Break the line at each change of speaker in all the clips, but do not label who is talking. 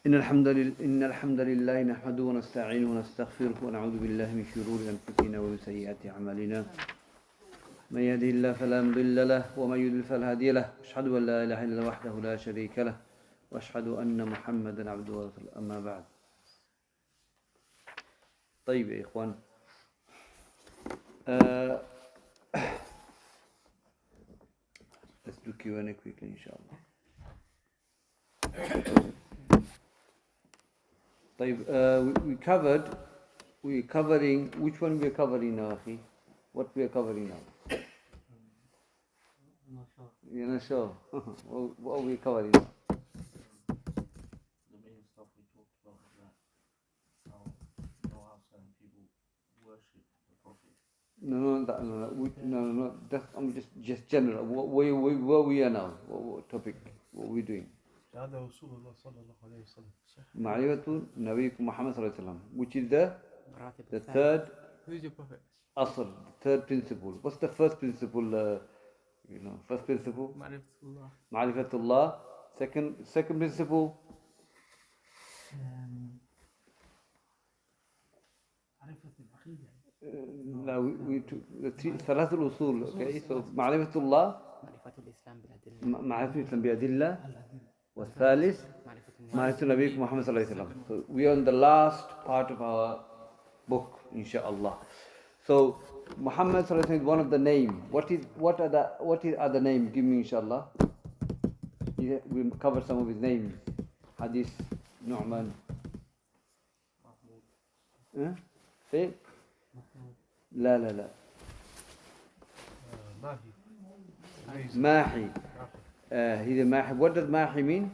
إن الحمد لله نحمده ونستعينه ونستغفره ونعوذ بالله من شرور أنفسنا ومن سيئات أعمالنا من يهده الله فلا مضل له ومن يضلل فلا هادي له أشهد أن لا إله إلا الله وحده لا شريك له وأشهد أن محمدا عبده ورسوله أما بعد. طيب يا إخوان، let's do Q&A quickly inshallah. طيب we're covering, which one we're covering now, akhi? What we're covering now?
I'm not sure.
You're not sure? What are we covering now?
The main stuff we talked about is that how certain people worship the Prophet.
No. I'm just general. Where we are now? What topic? What are we doing?
هذا رسول الله صلى الله عليه وسلم.
معرفة نبيكم محمد صلى الله عليه وسلم, which is the third.
Who is your prophet?
Asl, the third principle. What's the first principle? First principle.
Ma'rifatullah.
Ma'rifatullah. Second principle. No, we took the Thalaathatul Usuul. Okay, so Ma'rifatullah. Ma'rifatul bi'adillah. والثالث معرفة نبيك محمد صلى الله عليه وسلم. So we are on the last part of our book, inshallah. So Muhammad صلى الله عليه وسلم is one of the name. What are the other name? Give me inshallah. We cover some of his names. Hadith, Nu'man. Say. لا. Mahi. He's a Mahi. What does Mahi mean?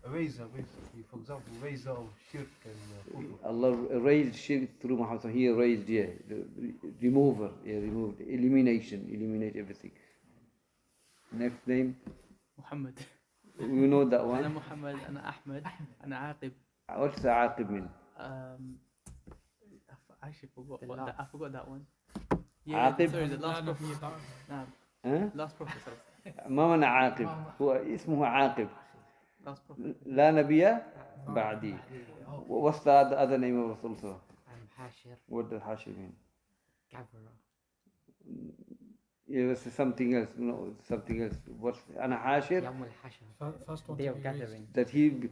Eraser, basically. For example, eraser of shirk and kufr.
Allah erased shirk through Muhammad. He erased, the remover, removed, eliminate everything. Next name?
Muhammad.
You know that one?
Ana Muhammad, Ana Ahmed, Ana Aqib.
What's the Aqib mean?
I actually forgot I forgot that one.
Aqib?
Sorry, the last prophet. Last prophet.
ما معنى عاقب؟ هو اسمه عاقب. لا نبي بعدي. What's the other name of Rasul?
Hashir.
What does Hashir mean?
Gatherer.
Yes, something else. No, something else. What's Ana Hashir?
Yawm al-Hashr.
First one
Day
to
of
be
gathering.
That he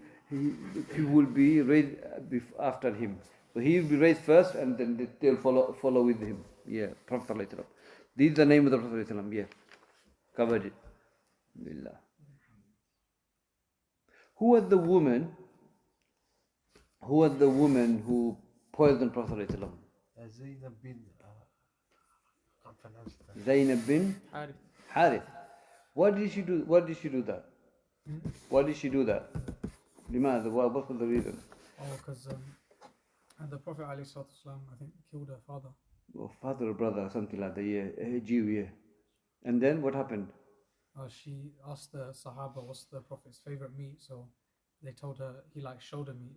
will be raised after him. So he will be raised first, and then they'll follow with him. Yeah, Prophet ﷺ. This is the name of the Prophet ﷺ. Yeah, covered it. Billah. Who was the woman who poisoned Prophet ﷺ?
Zainab bin can't pronounce that.
Zainab bin Harith. Why did she do that? Why did she do that? لماذا? What was the reason?
Because the Prophet ﷺ, I think, killed her father.
Oh, father or brother, something like that. Yeah, a Jew. Yeah. And then what happened?
She asked the Sahaba what's the Prophet's favorite meat, so they told her he showed her meat.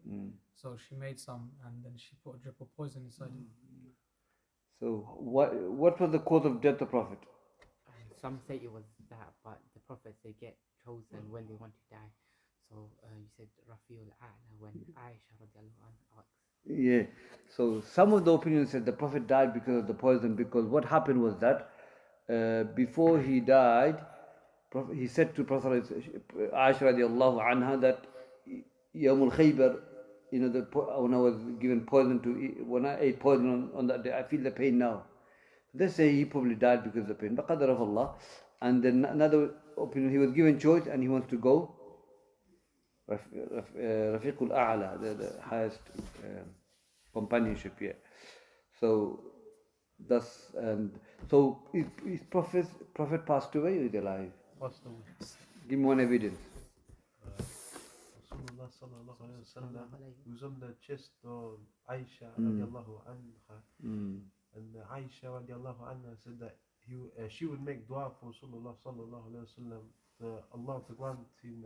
So she made some, and then she put a drip of poison inside it.
So what was the cause of death of the Prophet?
Some say it was that, but the prophets, they get chosen when they want to die. So you said Rafiul A'la when Aisha radiallahu anha asks.
Yeah. So some of the opinions said the Prophet died because of the poison, because what happened was that before he died, he said to Prophet Aisha radiallahu anha that Yawmul Khaybar, when I was given poison to eat, when I ate poison on that day, I feel the pain now. They say he probably died because of the pain. Baqadar of Allah. And then another opinion, he was given choice and he wants to go Rafiqul A'la, the highest companionship here. So thus, and so is Prophet passed away or is he alive?
Passed away.
Give me one evidence.
Rasulullah sallallahu alayhi wa sallam, he was on the chest of Aisha radiallahu anha. And Aisha radiallahu anha said that she would make dua for Rasulullah sallallahu alayhi wa sallam, Allah to grant him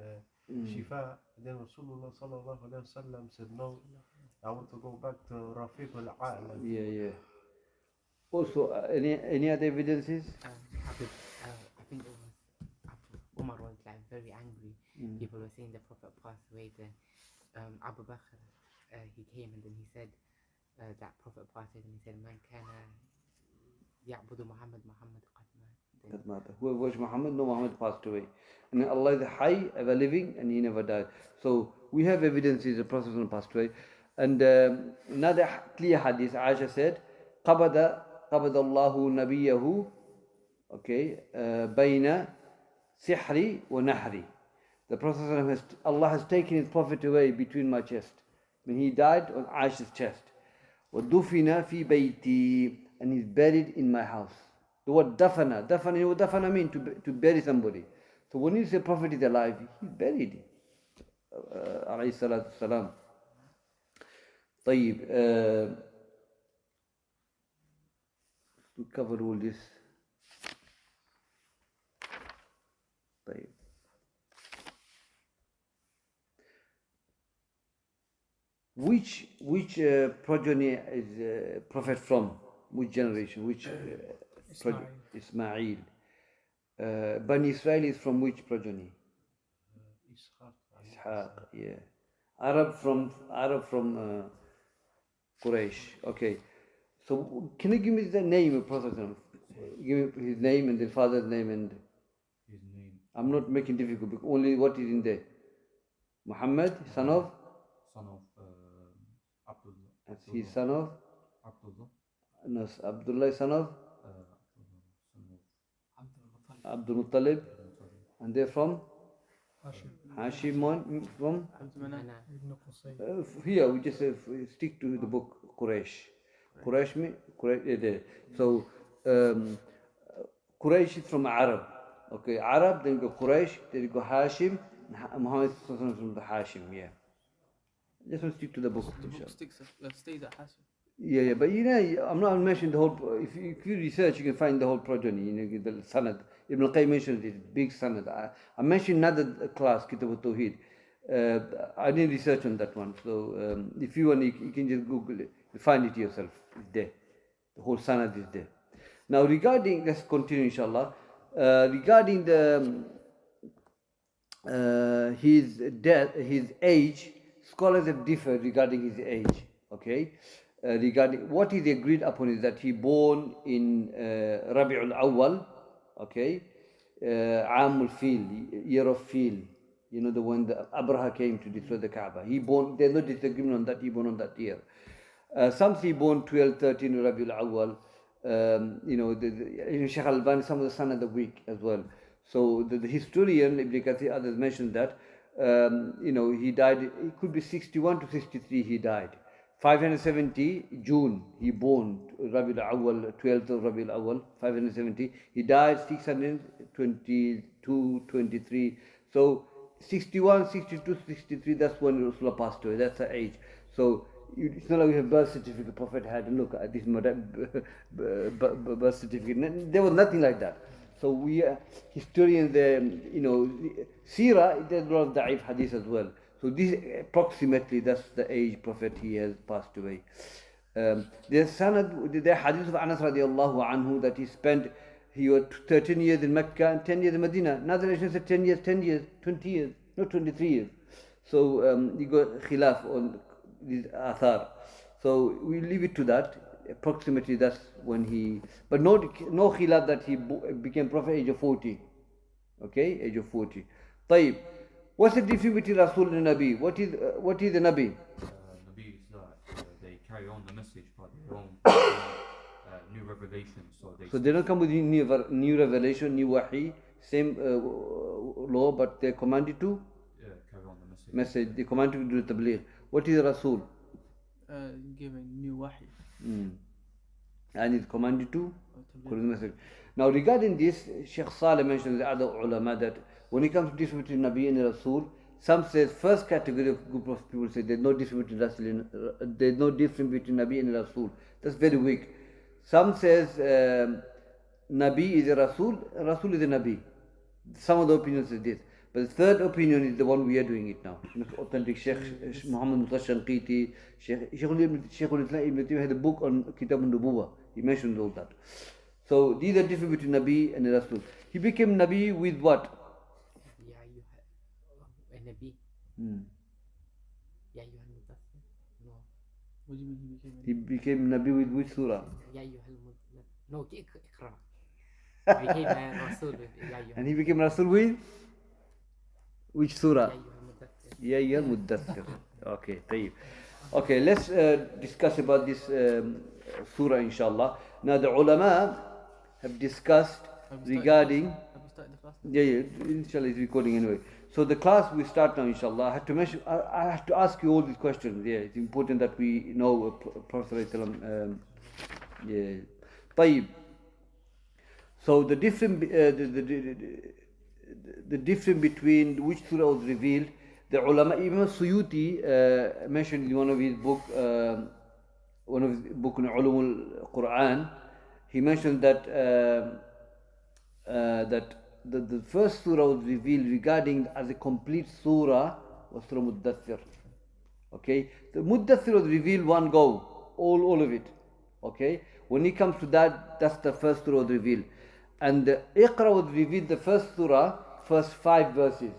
shifa. And then Rasulullah sallallahu alayhi wa sallam said, no, I want to go back to Rafiq al-A'la.
Yeah. Also, any other evidences?
I think it was Umar was very angry. People were saying the Prophet passed away. Then Abu Bakr, he came and then he said that Prophet passed and he said, "Man kana ya'budu Muhammad, Muhammad qad mat."
Doesn't matter. Whoever worships Muhammad, no, Muhammad passed away. And then Allah is high, ever living, and he never died. So we have evidences the Prophet passed away. And another clear hadith, Aisha said, قَبَضَ اللَّهُ نَبِيَّهُ okay, بَيْنَ سِحْرِ وَنَحْرِ. The Prophet Allah has taken his Prophet away between my chest. When he died on Aisha's chest. وَدُفِنَ فِي بَيْتِي, and he's buried in my house. The word dafana, you know what dafana means? To bury somebody. So when you say Prophet is alive, he's buried. Alayhi salatu salam. طيب, we cover all this. طيب. Which progeny is Prophet from? Which generation? Which Ismail. Bani Israel is from which progeny? Ishaq. Yeah. Arab from Quraysh. Okay. So can you give me the name of Prophet? Give me his name and the father's name and
his name.
I'm not making difficult, but only what is in there. Muhammad, son of
Abdullah.
His son of
Abdullah.
No, Abdullah, son of Abdul Muttalib, and they're from Hashim from here. We just stick to the book Quraysh. So Quraysh is from Arab. Okay, Arab, then go Quraysh, then you go Hashim, Muhammad from the Hashim. Yeah. Just want to stick to the book.
The book stays at Hashim.
Yeah, but you know, I'm not mentioning the whole. If you research, you can find the whole progeny. You know, the sanad. Ibn al-Qayyim mentioned it, big sanad. I mentioned another class, Kitab al-Tawheed. I didn't research on that one. So if you want, you can just Google it. You find it yourself. It's there. The whole sanad is there. Now regarding, let's continue inshallah. Regarding the his death, his age, scholars have differed regarding his age. Okay. Regarding what is agreed upon is that he born in Rabi'ul Awwal, okay, Amul Fil, year of Fil, you know, the one that Abraha came to destroy the Kaaba. He born, there's no disagreement on that, he born on that year. Some say born 12, 13 Rabi'ul Awwal, you know, Shaykh al-Albani, some of the son of the week as well. So the historian, Ibn Kathir, others mentioned that, you know, he died, it could be 61 to 63 he died. 570 June he born, Rabiul Awwal, 12th of Rabiul Awwal, 570. He died 622, 23. So 61, 62, 63, that's when Rasulullah passed away. That's the age. So it's not like we have birth certificate. Prophet had, look at this birth certificate. There was nothing like that. So we historians, you know, Sirah, there's a lot of da'if hadith as well. So this approximately, that's the age Prophet he has passed away. There's sanad, the hadith of Anas radiallahu anhu that he was 13 years in Mecca and 10 years in Medina. Another nation said 10 years, 20 years, not 23 years. So you got khilaf on these athar. So we leave it to that. Approximately that's when he, but no khilaf that he became Prophet age of 40. Okay, age of 40. طيب. What's the difference between Rasul and Nabi? What is the Nabi?
Nabi is that they carry on the message by their own new revelation. So
they don't come with new revelation, new wahi, same law, but they're commanded to
carry on the message.
They commanded to do the tabligh. What is Rasul?
Giving new wahi.
And is commanded to the message. Now regarding this, Shaykh Saleh mentioned the other ulama that when it comes to difference between Nabi and Rasul, some say first category of group of people say there's no difference between Nabi and Rasul. That's very weak. Some says Nabi is a Rasul is a Nabi. Some of the opinions is this. But the third opinion is the one we are doing it now. Authentic Shaykh Muhammad Shanqiti, Shaykhul-Islam Muhammad had a book on Kitab al-Nubuwah. He mentioned all that. So these are different between Nabi and Rasul. He became Nabi with what?
Nabi. Ya ayyuhal mudaththir. No.
What do you mean
He became Nabi with which surah?
Ya ayyuhal mudaththir. No, Iqra. He became a Rasul with Ya ayyuhal.
And he became Rasul with which surah?
Ya ayyuhal mudaththir.
Ya ayyuhal muddathir. Okay, tayyib. Okay, let's discuss about this surah inshallah. Now the ulama have discussed regarding.
Have you started the class?
Yeah, inshallah is recording anyway. So the class we start now inshallah. I have to mention, I have to ask you all these questions. Yeah, it's important that we know Prophet yeah. طيب. So the difference the difference between which surah was revealed, the ulama, Imam Suyuti mentioned in one of his book in Ulum al-Quran, he mentioned that that the first surah was revealed regarding as a complete surah was Surah Muddathir. Okay, the Muddathir was revealed one go, all of it. Okay, when it comes to that, that's the first surah was revealed, and the Iqra was revealed the first surah, first 5 verses.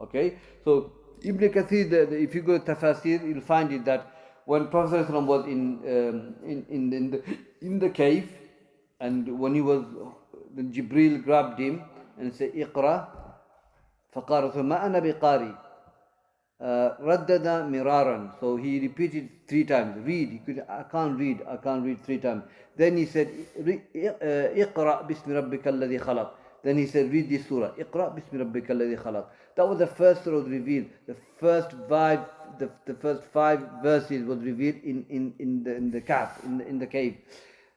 Okay, so Ibn Kathir, if you go to Tafasir, you'll find it that when Prophet was in the cave, and when he was, then Jibril grabbed him and said, "Iqra." فقال ما أنا بقاري. ردد مراran. So he repeated 3 times. Read. I can't read 3 times. Then he said, "اقرأ باسم ربك الذي خلق." Then he said, read this surah. اقرأ باسم ربك الذي خلق. That was the first surah revealed. The first 5 verses was revealed in the Kahf, in the cave.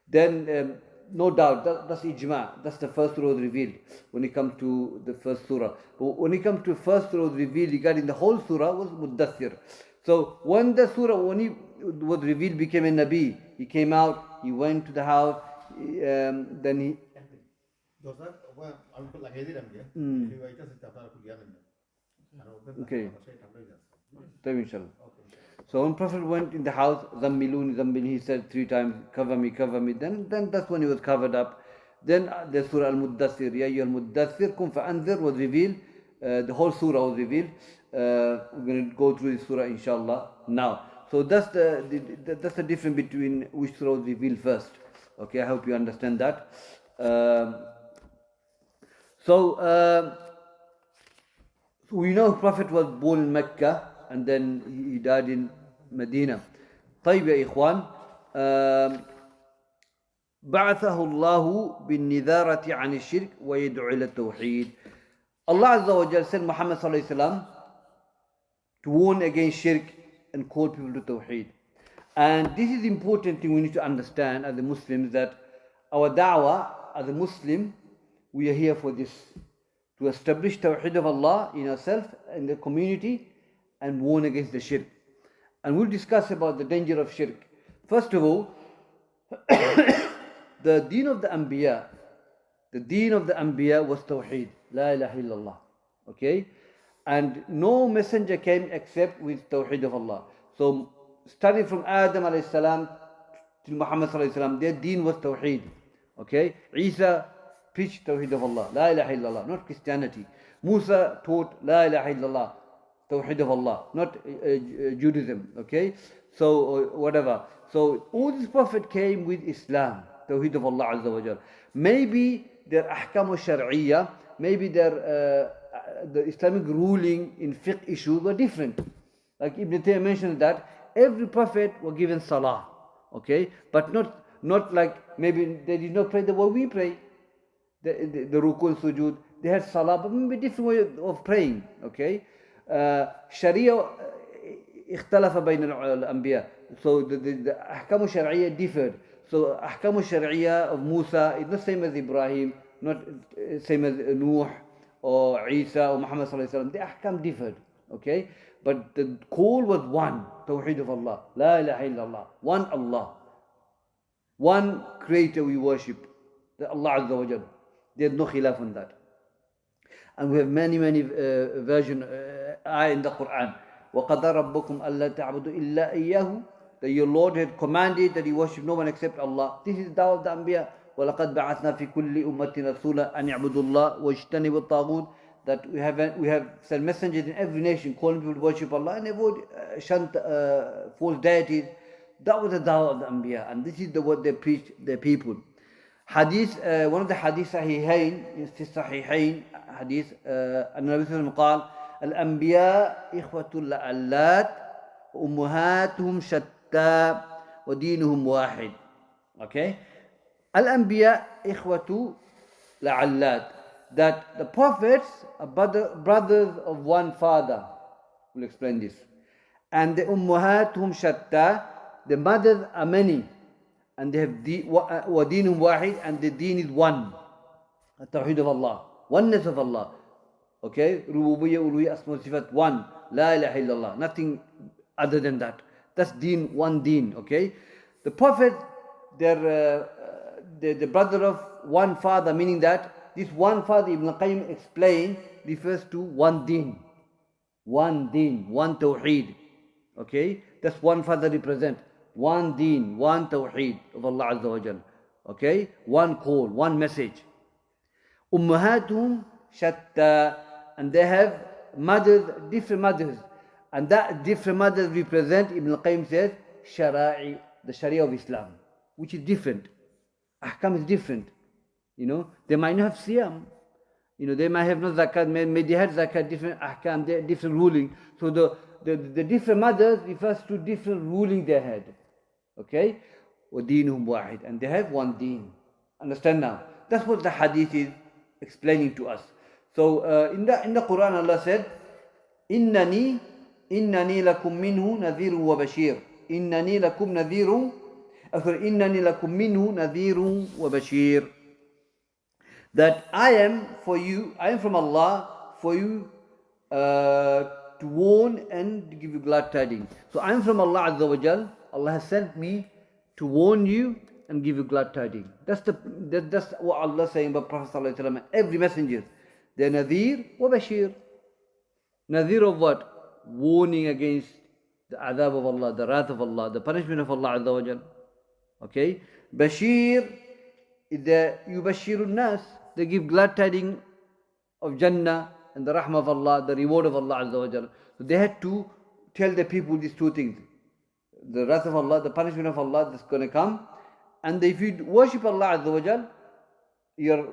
Then no doubt that's ijma. That's the first surah revealed when it comes to the first surah. But when it comes to first surah revealed regarding the whole surah was Muddathir. So when the surah, when he was revealed, became a Nabi, he came out, he went to the house, then he. Okay. So when Prophet went in the house, Zammiluni, he said 3 times, cover me. Then that's when he was covered up. Then the Surah Al-Muddathir, Ya Ayyuhal Muddathir, Kum Fa'anzir was revealed. The whole surah was revealed. We're going to go through this surah inshallah now. So that's the difference between which surah was revealed first. Okay, I hope you understand that. So we know Prophet was born in Mecca and then he died in Medina. طيب يا إخوان, بعثه الله بالنذارة عن الشرك ويدعو إلى التوحيد. Allah Azza wa Jal sent Muhammad sallallahu alaihi wasallam to warn against shirk and call people to tawheed. And this is important thing we need to understand as a Muslims, that our da'wah as a Muslim, we are here for this, to establish tawheed of Allah in ourselves and the community and warn against the shirk. And we'll discuss about the danger of shirk. First of all, the deen of the Anbiya, was tawheed, la ilaha illallah. Okay? And no messenger came except with tawheed of Allah. So starting from Adam alayhi salam to Muhammad sallallahu alayhi salam, their deen was tawheed. Okay? Isa preached tawheed of Allah, la ilaha illallah, not Christianity. Musa taught la ilaha illallah, tawheed of Allah, not Judaism. Okay? So whatever. So all these prophets came with Islam, tawheed of Allah Azza wa Jal. Maybe their ahkam al-shar'iyya, maybe their the Islamic ruling in fiqh issues were different. Like Ibn Taymiyyah mentioned that every prophet was given salah, okay, but not like maybe they did not pray the way we pray, the ruku and sujood. They had salah, but maybe different way of praying, okay. Sharia اختلف بين الأنبياء. So the ahkam al-shar'iyya differed. So ahkam al-shar'iyya of Musa is not same as Ibrahim, not same as Nuh or Isa or Muhammad sallallahu alaihi wasallam. The ahkam differed, okay. But the call was one, tawheed of Allah, la ilaha illallah, one Allah, one creator we worship, the Allah Azza wa Jal. There's no khilaf on that. And we have many versions in the Quran. وَقَضَى رَبُّكُمْ أَلَّا تَعْبُدُوا إِلَّا إِيَّاهُ, that your Lord had commanded that you worship no one except Allah. This is da'wah of the Anbiya. وَلَقَدْ بَعَثْنَا فِي كُلِّ أُمَّةٍ رَسُولًا أَنْ يَعْبُدُوا اللَّهَ وَاجْتَنِبُوا الطَّاغُوتَ. that we have sent messengers in every nation calling people to worship Allah and avoid shunt false deities. That was the dawah of the Anbiya, and this is what they preached their people. Hadith, one of the hadith sahihain, في الصحيحين hadith, أن النبي صلى الله عليه وسلم قال الأنبياء إخوة لعلات أمهاتهم شتى ودينهم واحد. Okay, الأنبياء إخوة لعلات, that the prophets are brothers of one father. We'll explain this. And the أمهاتهم شتى, the mothers are many, and they have وَدِينٌ وَاحِدٌ, and the deen is one. التوحيد of Allah, oneness of Allah. Okay, ربوبية ألوهية أسماء صفات, one, لا إله إلا الله, nothing other than that. That's deen, one deen. Okay, the Prophet, they're the brother of one father, meaning that this one father, Ibn Qayyim explained, refers to one deen, one tawheed. Okay, that's one father represent. One deen, one tawheed of Allah Azza wa Jal. Okay, one call, one message. Ummahatum shatta, and they have mothers, different mothers, and that different mothers represent, Ibn Qayyim says, shara'i, the Sharia of Islam, which is different. Ahkam is different. You know, they might not have siyam. You know, they might have no zakat, maybe they had zakat, different ahkam, different ruling. So the different mothers refers to different ruling they had. Okay? وَدِينُهُمْ وَاحِدٌ, and they have one deen. Understand now? That's what the hadith is explaining to us. So in the Quran, Allah said, إِنَّنِي لَكُمْ مِنْهُ نَذِيرٌ وَبَشِيرٌ. إِنَّنِي لَكُمْ مِنْهُ نَذِيرٌ وَبَشِيرٌ. That I am from Allah for you to warn and to give you glad tidings. So I am from Allah Azza wa Jal. Allah has sent me to warn you and give you glad tidings. That's what Allah is saying about Prophet Sallallahu Alaihi Wasallam. Every messenger, they're Nadhir wa Bashir. Nadhir of what? Warning against the adhab of Allah, the wrath of Allah, the punishment of Allah Azza wa Jal. Okay? Bashir is the Yubashirun Nas. They give glad tidings of Jannah and the Rahmah of Allah, the reward of Allah Azza wa Jal. So they had to tell the people these two things. The wrath of Allah, the punishment of Allah that's going to come. And if you worship Allah Azza wa Jal, your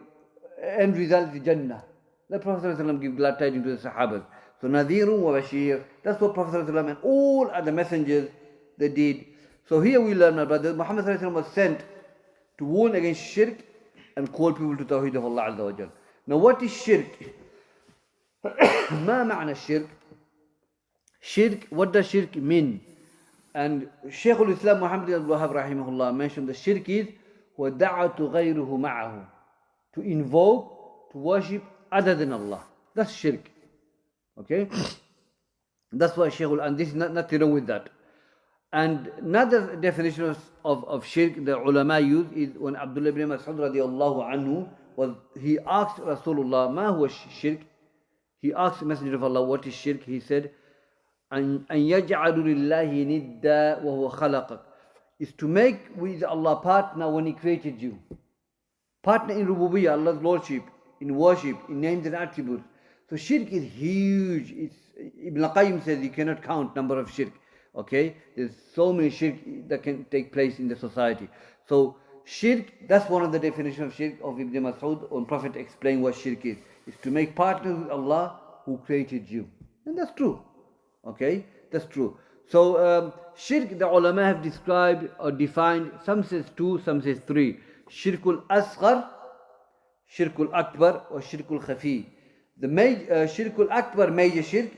end result is Jannah. The Prophet ﷺ gave glad tidings to the Sahabas. So Nadhirun wa Bashir, that's what Prophet ﷺ and all other messengers they did. So here we learn, my brothers, Muhammad ﷺ was sent to warn against shirk and call people to Tawheed of Allah Azza wa Jal. Now what is shirk? ما معنى الشرك? Shirk, what does shirk mean? And Shaykhul-Islam Muhammad ibn Abdul-Wahhab rahimahullah mentioned the shirk is وَدَعَةُ غَيْرُهُ مَعَهُ, to invoke, to worship other than Allah. That's shirk. Okay? That's why Shaykhul, and this is nothing wrong with that. And another definition of shirk the ulama use is when Abdullah ibn Mas'ud radiallahu anhu he asked Rasulullah, مَا هُوَ shirk? He asked the Messenger of Allah, what is shirk? He said, أن يجعل لله ندا وهو خلقك, is to make with Allah partner when He created you. Partner in rububiyyah, Allah's lordship, in worship, in names and attributes. So shirk is huge. Ibn Qayyim says you cannot count number of shirk. Okay, there's so many shirk that can take place in the society. So shirk, that's one of the definitions of shirk of Ibn Mas'ud when Prophet explained what shirk is to make partners with Allah who created you. And that's true. Okay, that's true. So shirk, the ulama have described or defined, some says 2, some says 3. Shirkul Asghar, Shirkul Akbar, or Shirkul Khafi. The Shirkul Akbar, major shirk,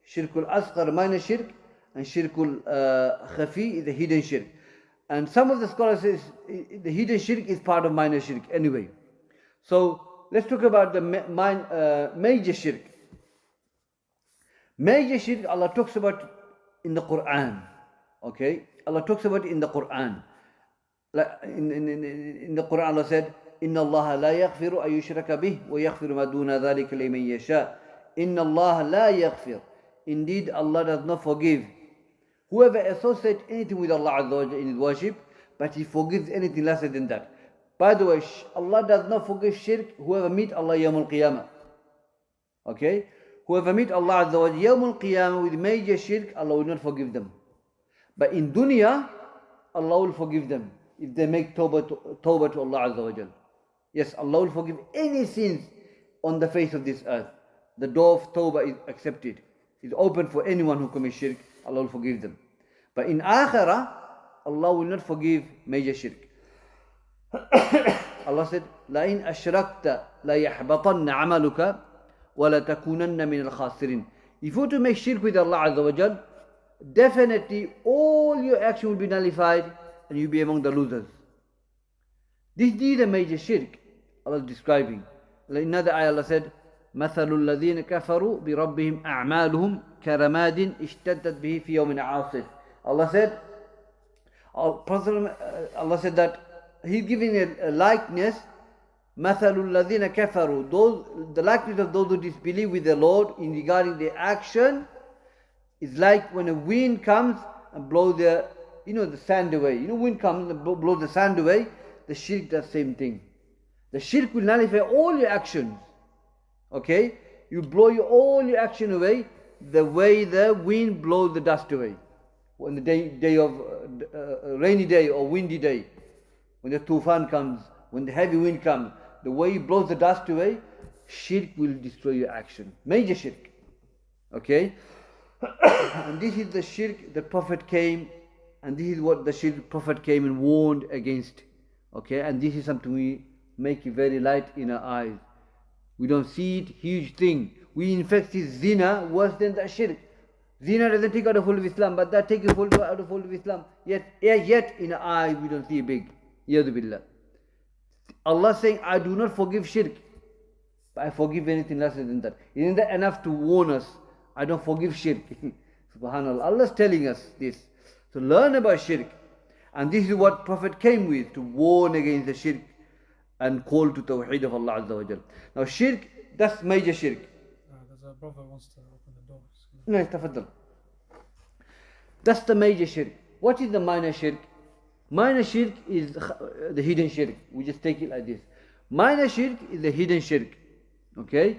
Shirkul Asghar, minor shirk, and Shirkul Khafi is the hidden shirk. And some of the scholars say the hidden shirk is part of minor shirk anyway. So let's talk about the major shirk. Major shirk Allah talks about in the Quran. Okay, Allah talks about it in the Quran. In the Quran Allah said, إن الله لا يغفر أن يشرك به ويغفر ما دون ذلك لمن يشاء. إن الله لا يغفر. Indeed, Allah does not forgive whoever associates anything with Allah Azza wa Jalla in His worship, but He forgives anything lesser than that. By the way, Allah does not forgive shirk whoever meet Allah Yawm al-Qiyamah. Okay? Whoever meet Allah Azza wa Jalla Yawmul Qiyamah with major shirk, Allah will not forgive them. But in dunya, Allah will forgive them if they make tawbah to Allah Azza wa Jalla. Yes, Allah will forgive any sins on the face of this earth. The door of tawbah is accepted. It's open for anyone who commits shirk. Allah will forgive them. But in akhirah, Allah will not forgive major shirk. Allah said, لَإِنْ أَشْرَكْتَ لَيَحْبَطَنَّ عَمَلُكَ وَلَتَكُونَنَّ مِنَ الْخَاسِرِينَ. If you were to make shirk with Allah Azza wa Jal, definitely all your action will be nullified and you'll be among the losers. This is a major shirk Allah is describing. In another ayah Allah said, مثل الذين كفروا بربهم أعمالهم كرماد اشتدت به في يوم عاصف. Allah said, Allah said that He's giving a likeness, مثل الذين كفروا, the likeness of those who disbelieve with the Lord in regarding their action is like when a wind comes and blows the sand away. Wind comes and blows the sand away. The shirk does the same thing. The shirk will nullify all your actions. Okay? You blow all your action away the way the wind blows the dust away. When the day of rainy day or windy day, when the tufan comes, when the heavy wind comes, the way it blows the dust away, shirk will destroy your action. Major shirk. Okay? And this is the shirk the Prophet came, and this is what the shirk Prophet came and warned against. Okay? And this is something we make it very light in our eyes. We don't see it, huge thing. We in fact see zina worse than the shirk. Zina doesn't take out the whole of Islam, but that takes out the whole of Islam. Yet in our eyes we don't see it big. Yadu billah. Allah saying, I do not forgive shirk, but I forgive anything less than that. Isn't that enough to warn us? I don't forgive shirk. Subhanallah. Allah is telling us this. So learn about shirk. And this is what Prophet came with, to warn against the shirk and call to tawheed of Allah Azza wa Jal. Now shirk, that's major shirk.
There's a brother wants to open the door.
No, tafaddal. That's the major shirk. What is the minor shirk? Minor shirk is the hidden shirk. We just take it like this. Minor shirk is the hidden shirk. Okay?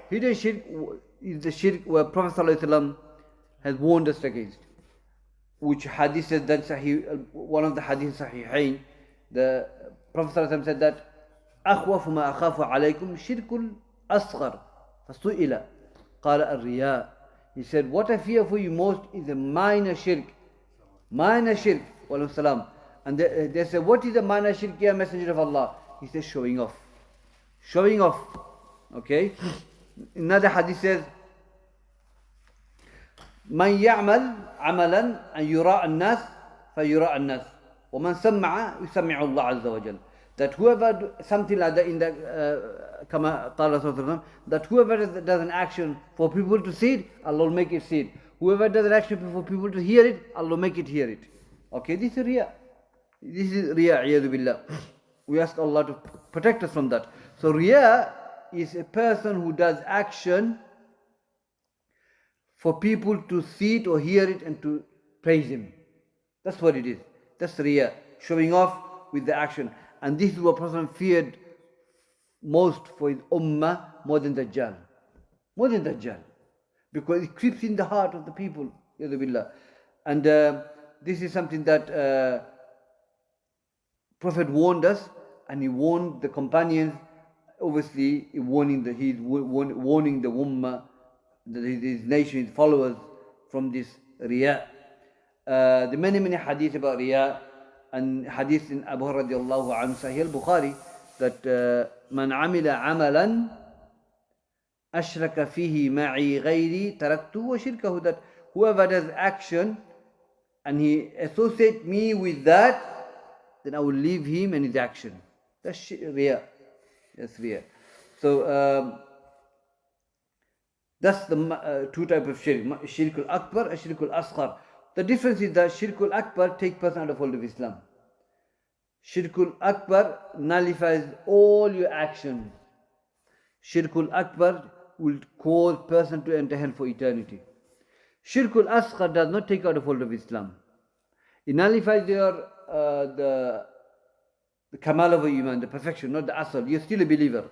Hidden shirk is the shirk where Prophet ﷺ has warned us against. Which hadith says that one of the hadith Sahihain, the Prophet ﷺ said that أخوف ما أخاف عليكم شرك الأصغر فسئل قال الرياء. He said, what I fear for you most is a minor shirk. Minor shirk. And they said, what is a minor shirk, ya Messenger of Allah? He says, showing off. Showing off. Okay? Another hadith says, من يعمل عملا أن يراء الناس فيراء الناس ومن سمع يسمع الله عز وجل. That whoever do something like that in the كما قال صلى الله عليه وسلم, that whoever does an action for people to see it, Allah will make it see it. Whoever does an action for people to hear it, Allah will make it hear it. Okay, this is riya. This is riya, a'yadu billah. We ask Allah to protect us from that. So riya is a person who does action for people to see it or hear it and to praise him. That's what it is. That's riya. Showing off with the action. And this is what Prophet feared most for his ummah, more than Dajjal. More than Dajjal. Because it creeps in the heart of the people. And this is something that Prophet warned us, and he warned the companions. Obviously, he's warning the ummah, his nation, his followers, from this riya. There are many hadith about riya, and hadith in Abu Hurairah radiallahu anhu, Sahih al-Bukhari, that man amila amalan ashraka fihi ma'i ghayri taraktu wa shirkahu, that whoever does action and he associates me with that, then I will leave him and his action. That's riya. That's riya. So that's the two types of shirk. Shirkul akbar and shirkul asghar. The difference is that shirkul akbar takes person out of hold of Islam. Shirkul akbar nullifies all your actions. Shirkul akbar will cause person to enter hell for eternity. Shirkul asghar does not take out of hold of Islam. It nullifies your the kamal of iman, the perfection, not the asal. You're still a believer.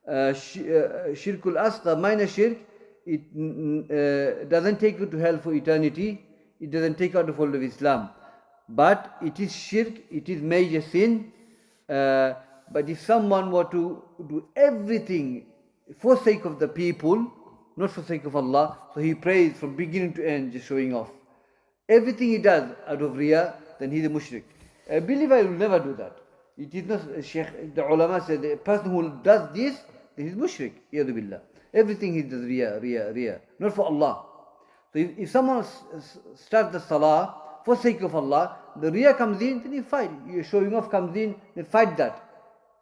Shirkul Asghar, minor shirk, it doesn't take you to hell for eternity. It doesn't take out the fold of Islam. But it is shirk, it is major sin. But if someone were to do everything for sake of the people, not for sake of Allah, so he prays from beginning to end, just showing off. Everything he does out of Riyah, then he's a mushrik. A believer will never do that. It is not, Shaykh, the ulama said, the person who does this, then he's mushrik. Yadu billah. Everything he does Riyah, not for Allah. So if someone starts the salah for sake of Allah, the Riyah comes in, then you fight. Your showing off comes in, then fight that.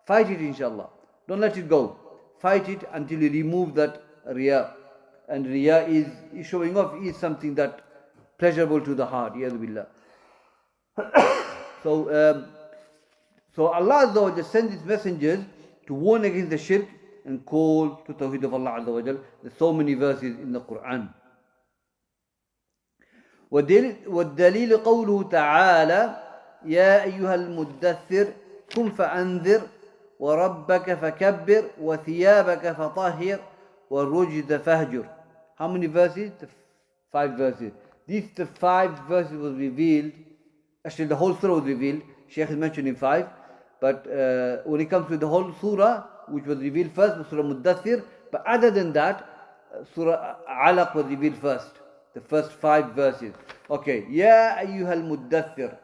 Fight it, inshallah. Don't let it go. Fight it until you remove that Riyah. And Riyah is showing off is something that pleasurable to the heart. Yadu billah. So Allah Azza wa Jal sends His messengers to warn against the shirk and call to Tawheed of Allah Azza wa Jal. There's so many verses in the Quran. والدليل قوله تعالى يا أيها المدثر قم فأنذر وربك فكبر وثيابك فطهر والرجز فهجر. How many verses? 5 verses. These 5 verses was revealed. Actually, the whole surah was revealed. Shaykh is mentioning 5. But when it comes to the whole surah, which was revealed first, was Surah Muddathir. But other than that, Surah Alaq was revealed first. The first 5 verses. Okay. Ya ayyuhal muddathir.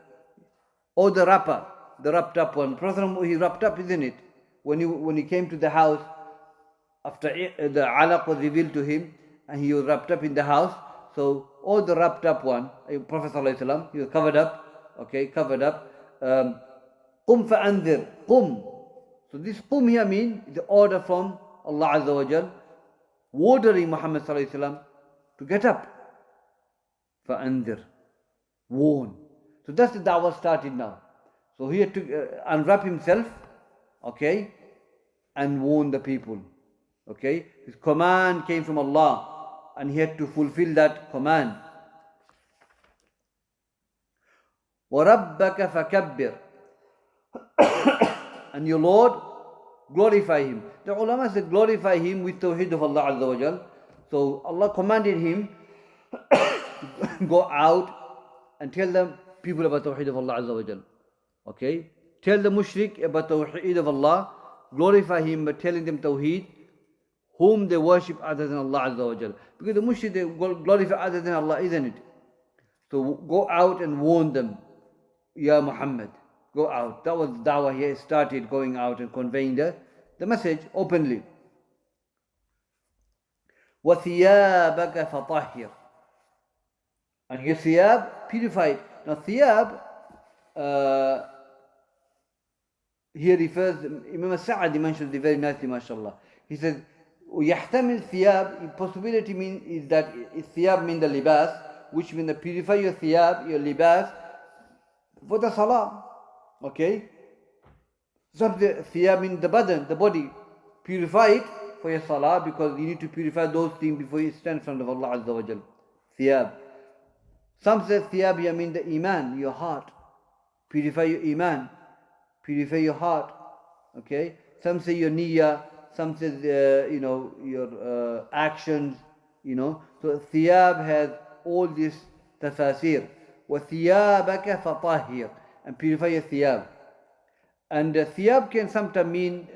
Oh, the wrapper. The wrapped up one. Prophet, he wrapped up, isn't it? When he came to the house, after the Alaq was revealed to him, and he was wrapped up in the house. So, all the wrapped up one, Prophet ﷺ, he was covered up. Okay, covered up. Qum fa'anzir. Qum. So this qum here means the order from Allah Azza wa Jal, ordering Muhammad ﷺ to get up. Fa'anzir. Warn. So that's the da'wah started now. So he had to unwrap himself, okay, and warn the people. Okay, his command came from Allah, and he had to fulfill that command. وَرَبَّكَ فَكَبِّرْ. And your Lord, glorify Him. The ulama said glorify Him with Tawheed of Allah Azza wa Jal. So Allah commanded him to go out and tell the people about Tawheed of Allah Azza wa Jal. Okay? Tell the mushrik about Tawheed of Allah. Glorify Him by telling them Tawheed, whom they worship other than Allah Azza wa Jal. Because the mushrik, they glorify other than Allah, isn't it? So go out and warn them. Ya Muhammad, go out. That was da'wah. He started going out and conveying the message openly. وَثِيَابَكَ فَطَهِّرْ. And your thiyab, purified. Now thiyab, here refers, Imam Sa'adi mentions it very nicely, mashallah. He says, يحتمل ثياب, possibility means is that thiyab means the libas, which means to purify your thiyab, your libas, for the salah. Okay? Some thiyab means the badan, the body. Purify it for your salah, because you need to purify those things before you stand in front of Allah Azza wa Jal. Thiyab. Some say thiyab here means the iman, your heart. Purify your iman. Purify your heart. Okay? Some say your niyyah. Some say, your actions. So thiyab has all this tafasir. وَثِيَابَكَ فَطَهِّرْ. And purify your thiyab. And thiyab can sometimes mean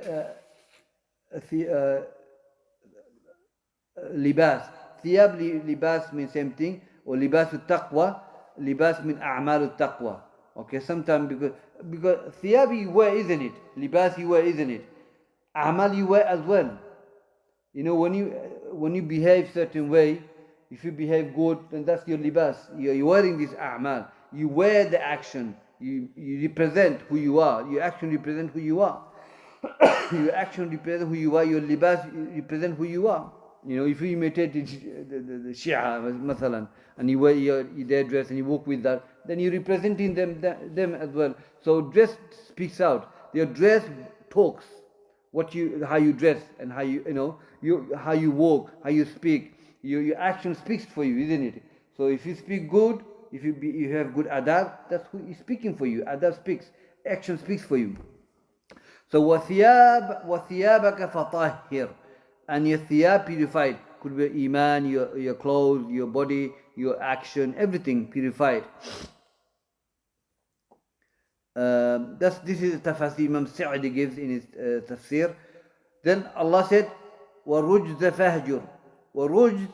libas. Thiyab, libas means same thing. Or libasul taqwa. Libas means a'malul taqwa. Okay, sometimes because thiyab you wear, isn't it? Libas you wear, isn't it? A'mal you wear as well. When you behave certain way, if you behave good, then that's your libas. You're wearing this a'mal. You wear the action. You represent who you are. Your action represent who you are. Your action represent who you are. Your libas represent who you are. If you imitate the Shia, mathalan, and you wear their dress and you walk with that, then you're representing them as well. So dress speaks out. Your dress talks. How you dress and how how you walk, how you speak. Your action speaks for you, isn't it? So if you speak good, if you have good adab, that's who is speaking for you. Adab speaks. Action speaks for you. So وَثِيَابَكَ فَطَهِّرْ, and your thiyab purified. Could be iman, your clothes, your body, your action, everything purified. This is the tafsir Imam Sa'di gives in his tafsir. Then Allah said, وَالرُّجْزَ فَهْجُرْ. وَالرُّجْزَ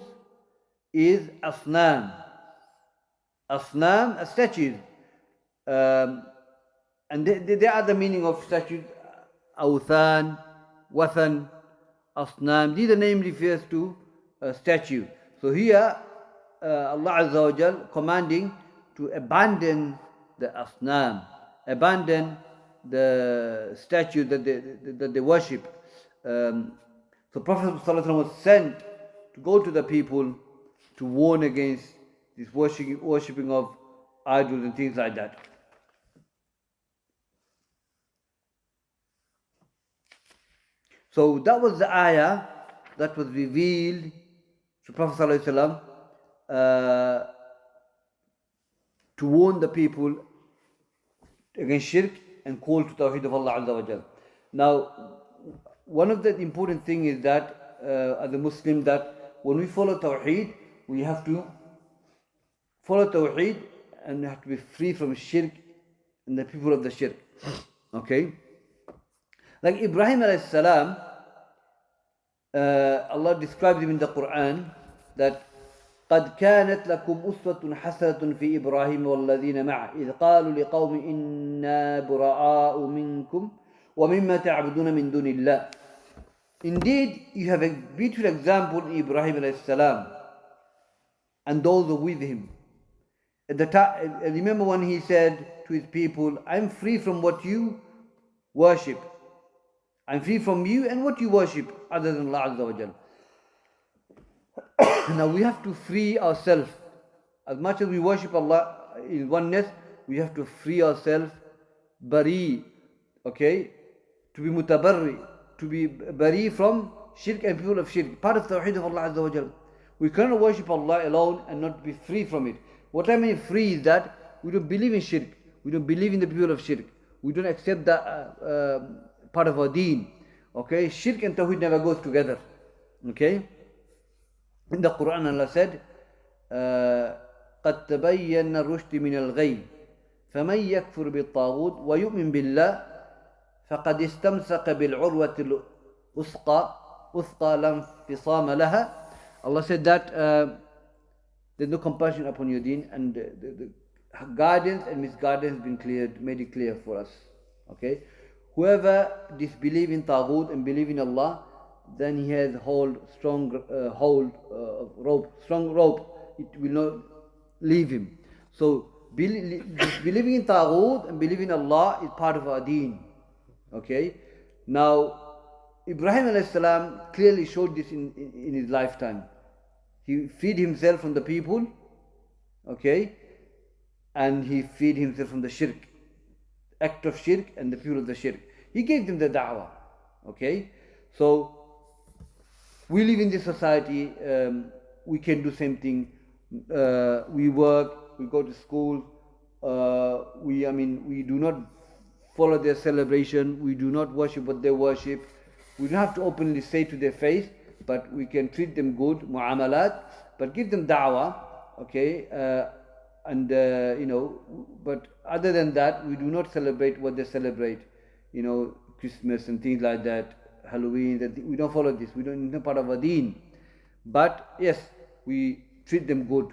is asnam. Asnam, a statue. And they are the meaning of statues. Awthan, Wathan, Asnam. These are name refers to a statue. So here, Allah Azza wa Jal commanding to abandon the Asnam, abandon the statue that they worship. So Prophet ﷺ was sent to go to the people to warn against this worshipping of idols and things like that. So that was the ayah that was revealed to Prophet ﷺ to warn the people against shirk and call to Tawheed of Allah Azza wa Jal. Now, one of the important things is that as a Muslim, that when we follow Tawheed, we have to follow Tawheed and we have to be free from shirk and the people of the shirk. Okay? Like Ibrahim alayhi salam, Allah describes him in the Quran that قد كانت لكم أسوة حسنة في إبراهيم والذين معه إذ قالوا لقوم إنا براء منكم ومما تعبدون من دون الله. Indeed, you have a beautiful example in Ibrahim alayhi salam and those who are with him. At the time, remember when he said to his people, I'm free from what you worship. I'm free from you and what you worship other than Allah Azza wa Jal. Now we have to free ourselves. As much as we worship Allah in oneness, we have to free ourselves, bari, okay, to be mutabarri, to be bari from shirk and people of shirk. Part of Tawheed of Allah Azza wa Jal. We cannot worship Allah alone and not be free from it. What I mean free is that we don't believe in shirk. We don't believe in the people of shirk. We don't accept that part of our deen. Okay, shirk and tawheed never goes together. Okay, in the Quran Allah said, قد تبين الرشد من الغي فمن يكفر بالطاغوت ويؤمن بالله فقد استمسك بالعروة الوثقى لا انفصام لها. Allah said that there's no compulsion upon your deen, and the guidance and misguidance has been made it clear for us. Okay. Whoever disbelieves in Taghut and believes in Allah, then he has strong rope. It will not leave him. So believing in Taghut and believing in Allah is part of our deen. Okay. Now Ibrahim alayhi salam clearly showed this in his lifetime. He freed himself from the people, okay, and he freed himself from the shirk, act of shirk and the people of the shirk. He gave them the da'wah, okay. So we live in this society. We can do same thing. We work. We go to school. We do not follow their celebration. We do not worship what they worship. We don't have to openly say to their face, but we can treat them good, mu'amalat, but give them da'wah, okay, but other than that, we do not celebrate what they celebrate, Christmas and things like that, Halloween, we don't follow this, we don't know part of our deen. But yes, we treat them good,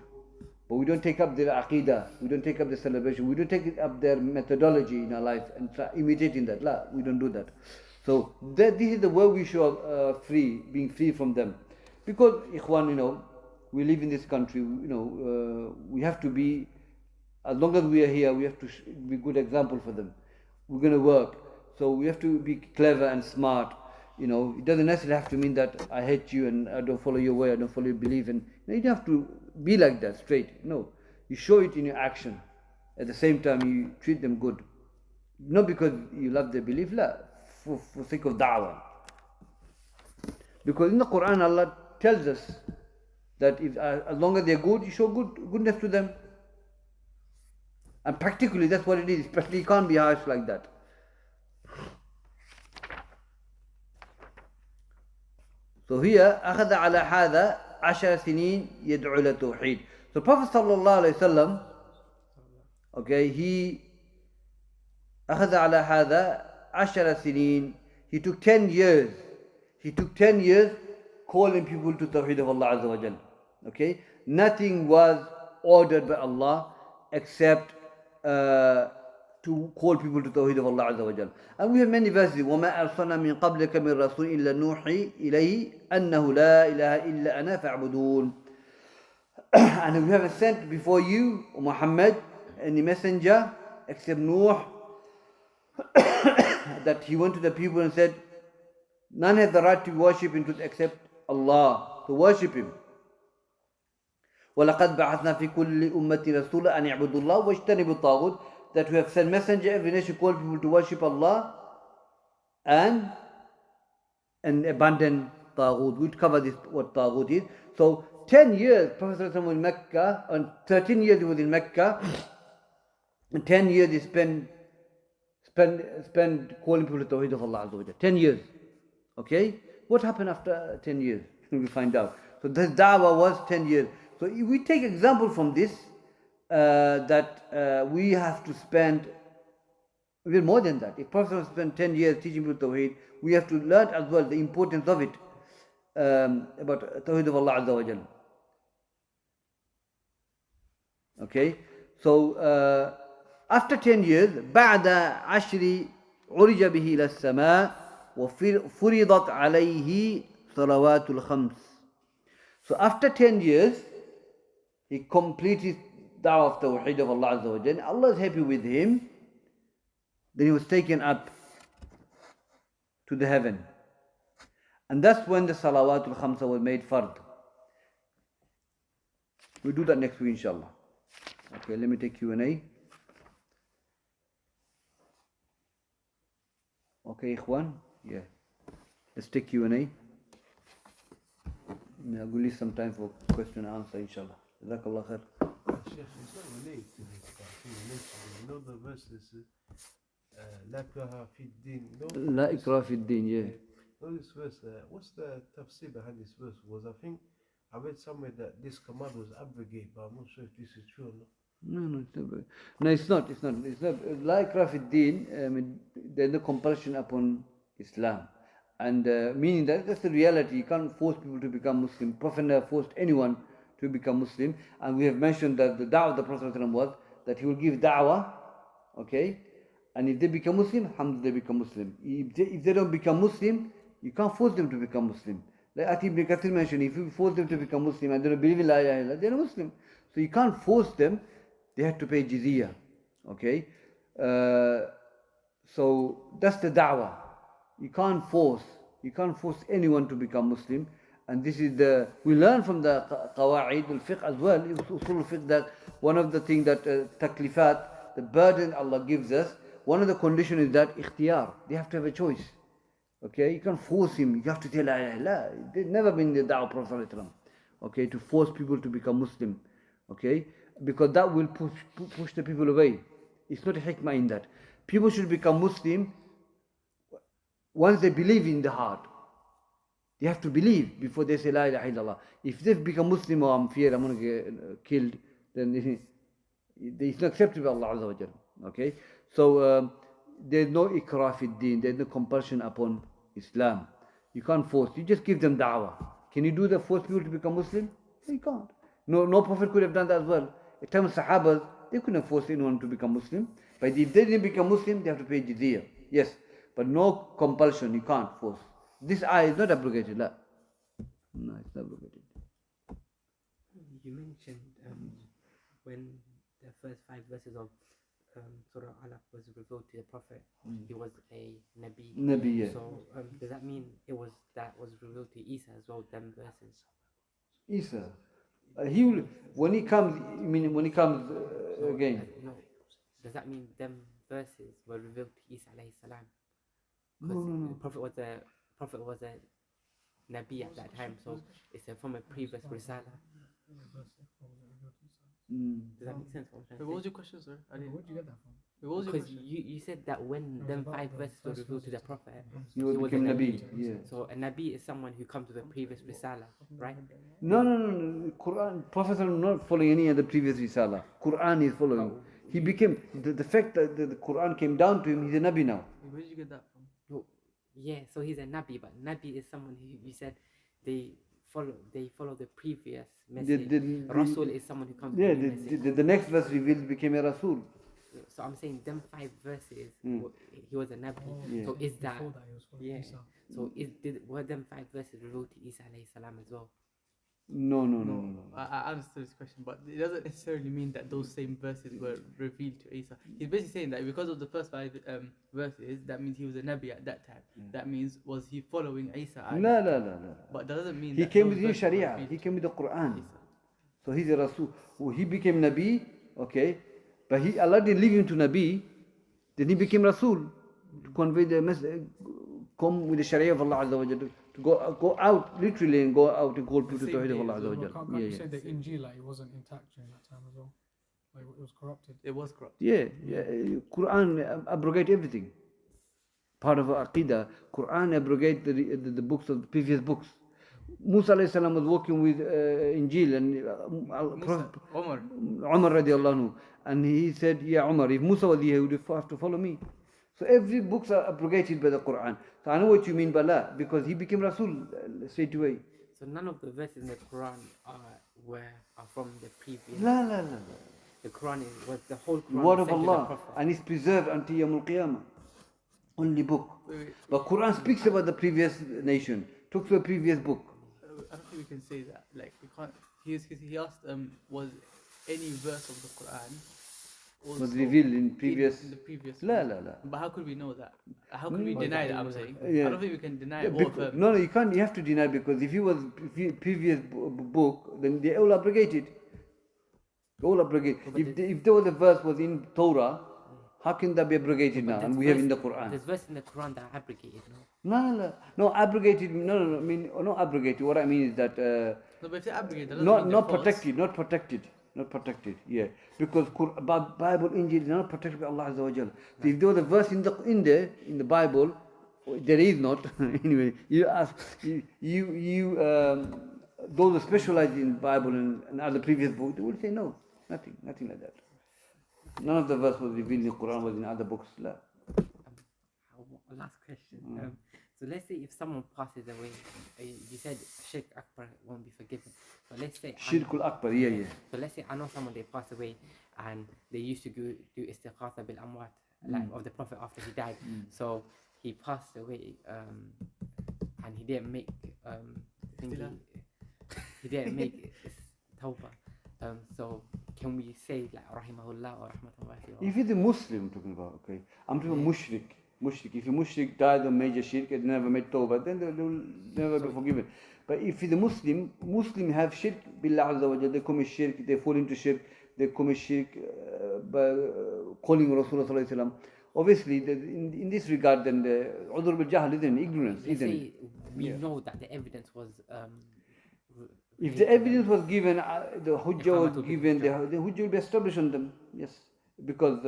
but we don't take up their aqidah, we don't take up the celebration, we don't take up their methodology in our life and try imitating that. La, we don't do that. So this is the way we show being free from them. Because, ikhwan, we live in this country, we have to be, as long as we are here, we have to be a good example for them. We're going to work. So we have to be clever and smart. It doesn't necessarily have to mean that I hate you and I don't follow your way, I don't follow your belief. And you don't have to be like that straight. No. You show it in your action. At the same time, you treat them good. Not because you love their belief, for sake of da'wah. Because in the Quran, Allah tells us that as long as they're good, you show goodness to them. And practically, that's what it is. Practically, you can't be harsh like that. So here أخذ على هذا 10 سنين يدعو إلى التوحيد. So Prophet sallallahu alaihi wasallam, okay, he أخذ على هذا 10 سنين, he took 10 years. He took 10 years calling people to Tawheed of Allah Azza wa Jal. Okay? Nothing was ordered by Allah except to call people to Tawheed of Allah Azza wa Jal. And we have many verses. وَمَا أَرْسَلْنَا مِن قَبْلِكَ مِن رَسُولٍ إِلَّا نُوحِي إِلَيْهِ أَنَّهُ لَا إِلَهَ إِلَّا أَنَا فَاعْبُدُونَ. And we haven't sent before you, O Muhammad, any messenger except Nuh, that he went to the people and said, none has the right to worship in truth except Allah, to worship Him. وَلَقَدْ بَعَثْنَا فِي كُلِّ أُمَّةٍ رَسُولًا أَنِ اعْبُدُوا اللَّهَ وَاجْتَنِبُوا الطَّاغُوتَ. That we have sent messenger, every nation call people to worship Allah and abandon Taghut. We'll cover this, what Taghut is. So 10 years Prophet was in Mecca, and 13 years he was in Mecca, and 10 years he spent calling people to the Tawheed of Allah Azza wa Jalla. 10 years. Okay? What happened after 10 years? We find out. So this da'wah was 10 years. So if we take example from this, that we have to spend even more than that. If Prophet spent 10 years teaching people Tawheed, we have to learn as well the importance of it, about Tawheed of Allah Azza wa Jalla. Okay? So after 10 years, بعد 10 عرج به إلى السماء وفرضت عليه صلوات الخمس. So after 10 years, he completed da'wah of Tawheed of Allah Azza wa Jalla. Allah is happy with him. Then he was taken up to the heaven. And that's when the Salawatul Khamsa were made fard. We'll do that next week, inshallah. Okay, let me take Q&A. Okay, Ikhwan? Yeah. Let's take Q&A. We'll leave some time for question and answer, inshallah. Jazakallah khair.
Sheikh, it's not related to this, but I think related. You know the verse that says, لا إكراه في الدين.
لا إكراه في الدين, yeah.
Know this verse, what's the tafsir behind this verse? I think I read somewhere that this command was abrogated, but I'm not sure if this is true or not.
No, it's not. No, it's not. It's not. لا إكراه في الدين, there's no compulsion upon Islam. And meaning that's the reality. You can't force people to become Muslim. Prophet never forced anyone to become Muslim. And we have mentioned that the da'wah of the Prophet was that he will give da'wah, okay? And if they become Muslim, alhamdulillah, they become Muslim. If they don't become Muslim, you can't force them to become Muslim. Like Ati ibn Kathir mentioned, if you force them to become Muslim and they don't believe in La ilaha illallah, they're not Muslim. So you can't force them, they have to pay jizya, okay? So that's the da'wah. You can't force anyone to become Muslim. And this is we learn from the Qawa'id al-Fiqh as well, Usul al-Fiqh, that one of the things that taklifat, the burden Allah gives us, one of the conditions is that ikhtiyar, they have to have a choice. Okay, you can't force him, you have to tell La ilaha illallah. There's never been the da'wah Prophet, okay, to force people to become Muslim, okay, because that will push the people away. It's not a hikmah in that. People should become Muslim once they believe in the heart. They have to believe before they say La ilaha illallah. If they become Muslim, or I'm feared I'm going to get killed, then it's not accepted by Allah Azza wa Jalla. Okay? So there's no ikrah fi deen, there's no compulsion upon Islam. You can't force, you just give them da'wah. Can you do the force people to become Muslim? No, you can't. No Prophet could have done that as well. At times Sahabas, they couldn't have forced anyone to become Muslim. But if they didn't become Muslim, they have to pay jizya. Yes, but no compulsion, you can't force. This ayah is not abrogated. La. No, it's not abrogated.
You mentioned when the first 5 verses of Surah Alaq was revealed to the Prophet, he was a Nabi.
Nabi, yeah.
So does that mean that was revealed to Isa as well, them verses?
Isa. He will, when he comes, again.
No. Does that mean them verses were revealed to Isa alayhi salam?
No.
The Prophet was a Nabi at that time, so it's from a previous Risala. Does that make sense?
What was your question, sir?
Where did you get that from?
What was your
Because
question?
you said that when them
about
5
the
verses were
first
revealed to the
verses.
Prophet,
He
he was a
became
Nabi.
Nabi. Yeah.
So a Nabi is someone who comes with a previous Risala, right?
No. Quran. Prophet are not following any other previous Risala. Quran is following. He became the fact that the Quran came down to him. He's a Nabi now.
Where did you get that from?
No, yeah, so he's a Nabi, but Nabi is someone who you said they follow the previous message. Rasul is someone who comes
Yeah,
with a new message.
the next verse revealed became a Rasul.
So I'm saying them 5 verses, he was a Nabi.
Yeah.
So is that
Before that, he was following
yeah?
Isa.
So were them 5 verses revealed to Isa alayhi salam as well?
No.
I understood his question, but it doesn't necessarily mean that those same verses were revealed to Isa. He's basically saying that because of the first 5 verses, that means he was a Nabi at that time. That means, was he following Isa?
No.
But that doesn't mean
He
that
came
those
with new
verses were
Sharia.
revealed
He
to
came with the Quran.
Isa.
So he's a Rasul. He became Nabi, okay, but Allah didn't leave him to Nabi. Then he became Rasul to convey the message, come with the Sharia of Allah Azza wa Jalla, to go out literally and go out and call people to
same
Tawheed of
day
Allah
as
Azza wa
well.
Well,
Jalla.
can't you
Yeah.
say the Injil, like, it wasn't intact during that time as well? Like, it was corrupted.
It was corrupt.
Yeah. Quran abrogate everything. Part of Aqidah, Quran abrogate the books of the previous books. Musa alayhi salam was working with Injil and Prophet Umar radiallahu anhu, and he said, "Yeah, Umar, if Musa was here, he would have to follow me." So every books are abrogated by the Quran. So I know what you mean by la, because he became Rasul straight away.
So none of the verses in the Quran are from the previous.
La.
The Quran was the whole Quran.
Word
was
of
sent to the
Allah,
Prophet.
and it's preserved until Yawmul Qiyamah. Only book.
Wait.
But Quran speaks about the previous nation, talks about the previous book.
I don't think we can say that. Like, we can't. He asked, was any verse of the Quran also
Was revealed in previous.
in the previous
La.
But how could we know that? How could we deny that? I'm saying.
Yeah.
I don't think we can deny
Yeah,
or affirm.
no, you can't. You have to deny, because if he was previous book, then they all abrogated. All abrogated. If there was a verse was in Torah, how can that be abrogated now? And we have in the Quran.
There's verse in the Quran that are abrogated. No?
No, abrogated. No. I mean, not abrogated. What I mean is that
No, but if they abrogate, that doesn't mean
not
they're
protected. Not protected. Yeah, because Bible, Injil is not protected by Allah Azza wa Jalla. So if there was a verse in the Bible, there is not. Anyway, you ask those who specialize in Bible and other previous books, they will say no, nothing like that. None of the verse was revealed in the Quran was in other books. La.
Last question. So let's say if someone passes away, you said Shaykh Akbar won't be forgiven. But let's say
Shirkul Akbar, yeah.
So let's say I know someone, they passed away and they used to do istighatha bil amwat, like of the Prophet after he died. So he passed away and he didn't make he didn't make tawbah. So can we say like rahimahullah or rahmatullah?
If he's a Muslim, I'm talking about, okay. I'm talking about mushrik. If a mushrik died of major shirk and never made tawbah, then they will never be forgiven. But if he's a Muslim have shirk billah azza wa jalla, they commit shirk, they fall into shirk, they commit shirk by calling Rasulullah sallallahu alaihi wasallam. Obviously, in this regard, then the udhr bil jahl isn't ignorance,
Let's
isn't
say
it?
we know that the evidence was
If the evidence was given, the hujjah was given, the hujjah will be established on them. Yes, because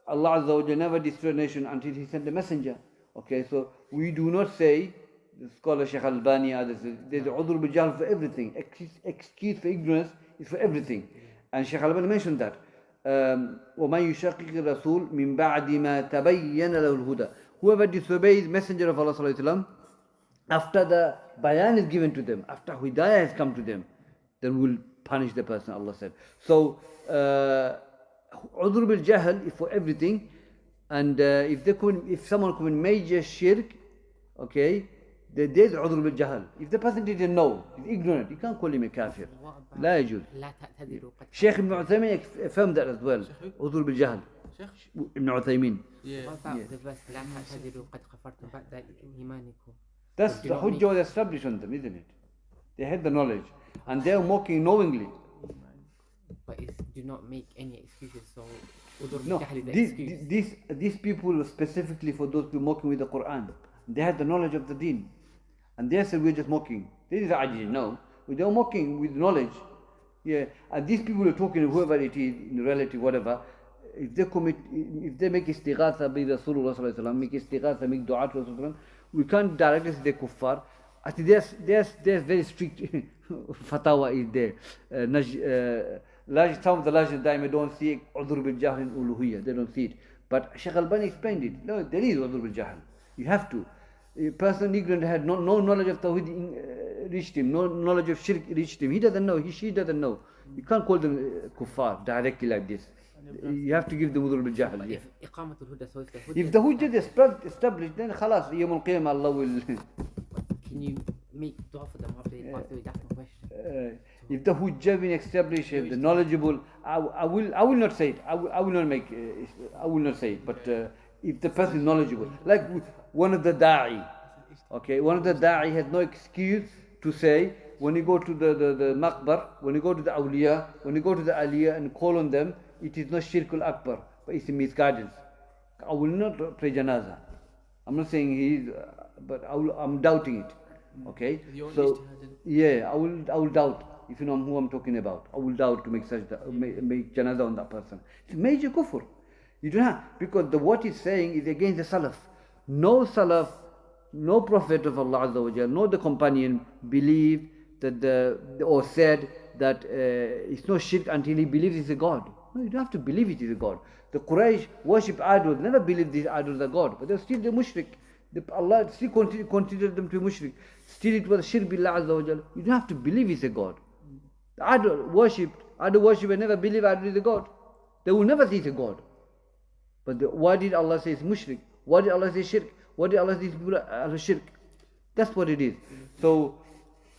Allah Azza wa Jalla never destroyed a nation until He sent the messenger. Okay, so we do not say, the scholar Shaykh al-Albani, others, there's udhr bil jahl for everything. Excuse for ignorance is for everything. And Shaykh al-Albani mentioned that. وَمَنْ يُشَقِّقِ الرَّسُولِ مِنْ بَعْدِ مَا تَبَيَّنَ لَهُ الْهُدَى. Whoever disobeys Messenger of Allah sallallahu alaihi wasallam, after the bayan is given to them, after hidayah has come to them, then we'll punish the person, Allah said. So, udhr bil jahl is for everything, and if someone commit major shirk, okay, there's udhr bil jahl. If the person didn't know, he's ignorant, you can't call him a kafir. لا يجوز.
لا تعتذروا قد
Shaykh Ibn Uthaymin affirmed that as well. udhr bil jahl.
Shaykh?
Ibn Uthaymin.
Yeah.
What about the verse لا تعتذروا قد كفرتم بعد إيمانكم?
That's the hujjah was established on them, isn't it? They had the knowledge, and they are mocking knowingly.
But do not make any excuses. So udhr
No,
bil jahl is the excuse.
these people were specifically for those people mocking with the Quran. They had the knowledge of the deen. And they said, we're just mocking. This is ajij, no. They were mocking with knowledge. Yeah. And these people are talking, whoever it is, in relative, whatever, if they make istighatha by Rasulullah sallallahu alaihi wasallam, make istighatha, make dua to Rasulullah, we can't directly say they're kuffar. I think there's very strict fatwa is there. Some of the Lajna Daima don't see udhr bil jahl in uluhiyya, they don't see it. But Shaykh Albani explained it. No, there is udhr bil jahl. You have to. A person ignorant had no knowledge of Tawhid reached him, no knowledge of Shirk reached him. He doesn't know, she doesn't know. You can't call them kuffar directly like this. You have to give them udhr bil jahl.
But
Yeah.
if Iqamatul Hujjah, so it's the
If
Hujjah.
the hujjah is established, then khalas, Yawm al-Qiyamah Allah will.
Can you make dua for them after they pass away? That's my question.
If the hujjah been established, if the knowledgeable, I will not say it. I will not make. I will not say it. But if the person is knowledgeable, like one of the da'i, okay, one of the da'i has no excuse to say when you go to the maqbar, when you go to the awliya, when you go to the aliyah and call on them, it is not shirkul akbar, but it's a misguidance. I will not pray janaza. I'm not saying he is, but I'm doubting it. Okay, so yeah, I will doubt. If you know who I'm talking about, I will doubt to make make janaza on that person. It's major kufr. You don't have, because what he's saying is against the salaf. No salaf, no prophet of Allah Azza wa Jalla, no the companion believed that or said that it's no shirk until he believes it's a god. No, you don't have to believe it is a god. The Quraysh worship idols, never believed these idols are god, but they're still the mushrik. Allah still considered them to be mushrik. Still it was shirk billah Azza wa Jalla. You don't have to believe it's a god. The idol worship never believe idol is a god. They will never see it's a god. But why did Allah say it's mushrik? Why did Allah say shirk? Why did Allah say people are shirk? That's what it is. So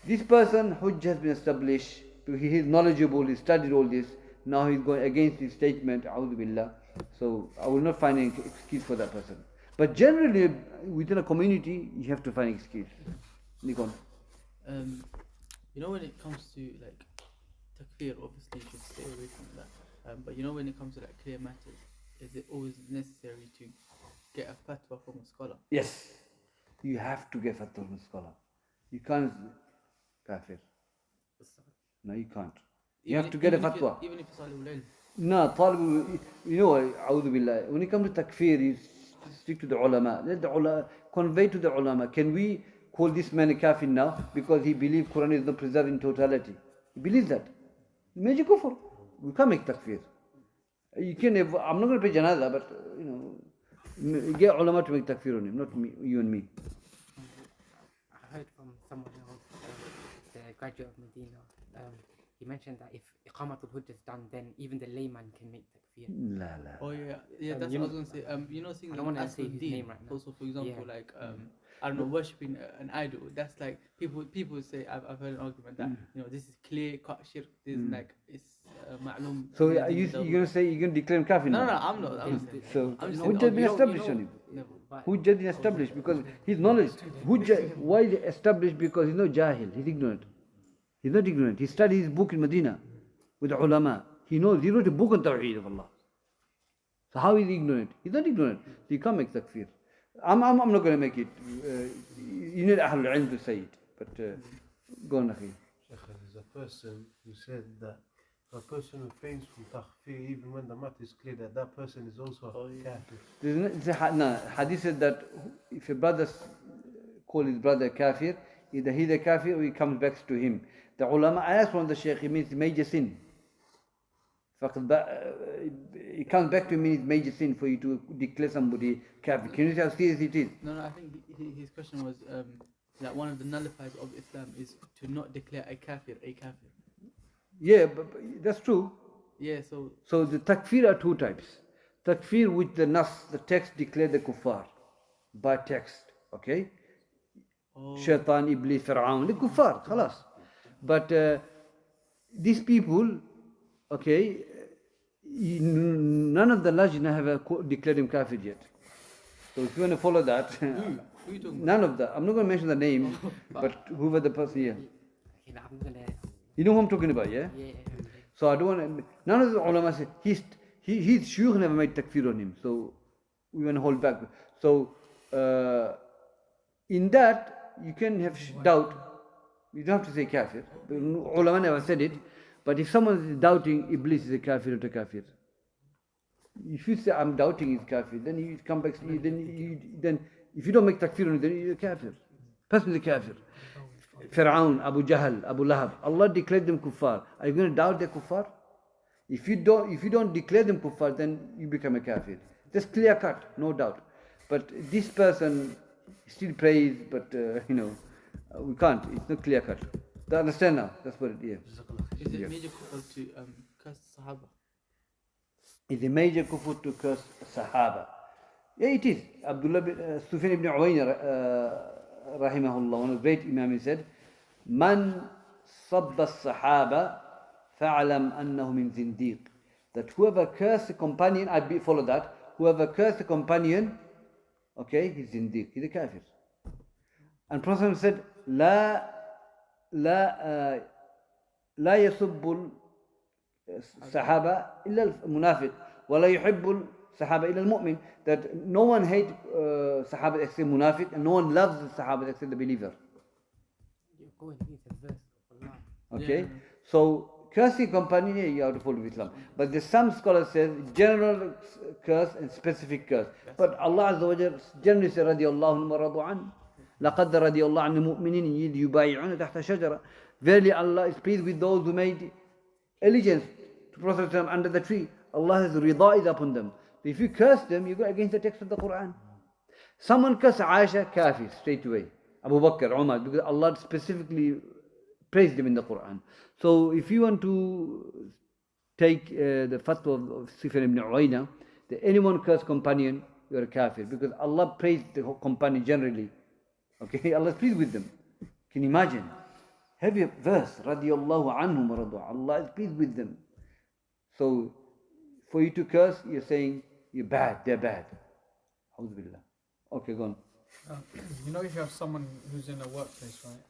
this person, hujjah has been established. He is knowledgeable. He studied all this. Now he's going against his statement. A'udhu billah. So I will not find any excuse for that person. But generally, within a community, you have to find excuse. Nikon.
You know, when it comes to like takfir, obviously you should stay away from that. But you know, when it comes to like clear matters, is it always necessary to get a fatwa from a scholar?
Yes. You have to get fatwa from a scholar. You can't kafir. No, you can't. You have to get a fatwa.
Even if it's Salihul Ilm.
No, talib, you know, a'udhu billah. When it comes to takfir, you stick to the ulama. Let the ulama convey to the ulama. Can we call this man a kafir now because he believes Quran is not preserved in totality? He believes that. Major kufr. We can't make takfir. You can. I'm not going to pay janaza, but you know, get ulama to make takfir on him, not me, you and me.
I heard from someone else, the graduate of Medina. He mentioned that if Iqamatul Hujjah is done, then even the layman can make takfir.
La la.
Oh yeah, that's what I was gonna say. You know, things
I don't
like
wanna say his
Asluddin,
name right now.
also for example,
Yeah.
like I don't know, worshipping an idol. That's like people say. I've heard an argument that you know this is clear cut shirk. This is like it's ma'lum.
So you're gonna say you're gonna declare him kafir
No,
now?
I'm not. I'm not saying.
So
I'm just
hujjah
saying,
been established on him. Hujjah been established because his knowledge. Hujjah, why is it established? Because he's not jahil. He's ignorant. He's not ignorant. He studied his book in Medina with the ulama. He knows. He wrote a book on Tawheed of Allah. So how is he ignorant? He's not ignorant. So you can't make takfir. I'm not going to make it. You need Ahlul Ilm to say it. But go on, Akhi.
Shaykh, there's a person who said that a person who refrains from takfir even when the matter is clear that that person is also a kafir.
Hadith said that if a brother call his brother kafir, either he's a kafir or he comes back to him. The ulama asked from the Shaykh, it means major sin. It comes back to mean it's major sin for you to declare somebody kafir. Can you see how serious it is?
No, I think his question was that one of the nullifiers of Islam is to not declare a kafir a kafir.
Yeah, but that's true.
Yeah,
So the takfir are two types. Takfir with the nas, the text declare the kuffar by text. Okay? Shaitan, Iblis, Fir'aun, the kuffar, khalas. But these people, okay, none of the lajna have declared him kafir yet. So if you want to follow that,
who you talking about?
none of the, I'm not going to mention the name, but whoever the person here.
Okay, I'm gonna.
You know who I'm talking about, yeah?
Yeah.
So I don't want to, none of the ulama say, his shuyukh never made takfir on him. So we want to hold back. So in that, you can have doubt. You don't have to say kafir. Ulama never said it. But if someone is doubting Iblis is a kafir or a kafir, If you say I'm doubting he's kafir, then you come back. Then if you don't make takfir, then you're kafir. Person is kafir. Fir'aun, Abu Jahl, Abu Lahab. Allah declared them kuffar. Are you going to doubt they're kuffar? If you don't declare them kuffar, then you become a kafir. That's clear cut, no doubt. But this person still prays, but we can't. It's not clear cut. Do you understand now? That's what it is.
Is it major kufr to curse Sahaba?
Is a major kufr to curse Sahaba. Yeah, it is. Abdullah bin Sufyan ibn Uyayna, rahimahullah, one of the great Imam, he said, Man sabba Sahaba fa'alam annahu min zindiq. That whoever cursed the companion, follow that, whoever cursed the companion, okay, he's zindiq, he's a kafir. And Prophet said, لا يسب الصحابة إلا المنافق ولا يحب الصحابة إلا المؤمن. That no one hates Sahaba except munafiq, and no one loves the Sahaba except the believer.
You're going against the verse of Allah.
Okay, so cursing companion, you have to follow Islam. But there's some scholars say general curse and specific curse. But Allah Azza wa Jalla generally says رضي الله عنهم ورضوا عنه لقد رضي الله عن المؤمنين يبايعون تحت شجرة. Verily Allah is pleased with those who made allegiance to Prophet under the tree. Allah has rida is upon them. So if you curse them, you go against the text of the Quran. Someone curse Aisha, kafir straight away. Abu Bakr, Umar, because Allah specifically praised them in the Quran. So if you want to take the fatwa of Sufyan ibn Uyayna, that anyone curse companion, you are a kafir, because Allah praised the companion generally. Okay, Allah is pleased with them. Can you imagine? Heavy verse, radiyallahu anhum radu. Allah is pleased with them. So, for you to curse, you're saying you're bad, they're bad. Auzubillah. Okay, go on.
You know, if you have someone who's in a workplace, right,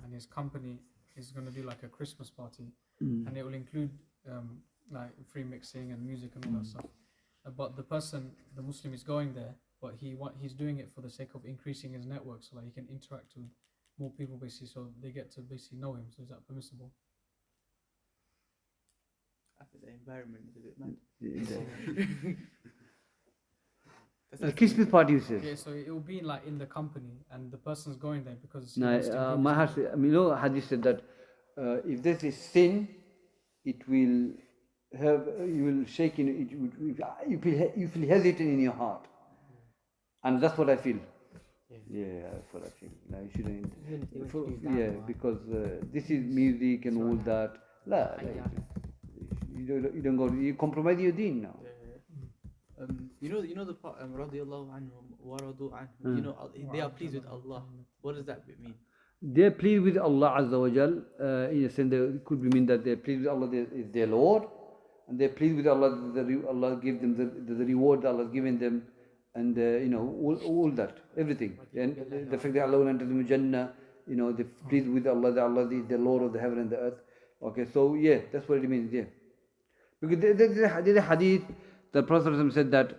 and his company is going to do like a Christmas party, and it will include like free mixing and music and all that stuff. But the person, the Muslim, is going there, but he's doing it for the sake of increasing his network, so like he can interact with more people, basically, so they get to basically know him. So is that permissible?
I think the environment is a bit mad.
The Christmas party, you say?
Yeah, so it will be like in the company, and the person's going there because.
No, my heart, Hadith said that if this is sin, it will have, you will shake in it. You feel hesitant in your heart, and that's what I feel. Yeah, that's what I feel. No, you shouldn't. Because this is music and all that. You don't go. You compromise your deen now.
You know the part radiyallahu anhum wa radu anhum. You know they are pleased with Allah. What does that mean?
They're pleased with Allah Azza wa Jal. In a sense, it could mean that they're pleased with Allah is their Lord, and they're pleased with Allah. Allah gives them the reward that Allah has given them, and all that, everything. And the fact that Allah will enter the Jannah, they're pleased with Allah. That Allah is the Lord of the heaven and the earth. Okay, so yeah, that's what it means. Yeah, because there's a hadith. The Prophet said that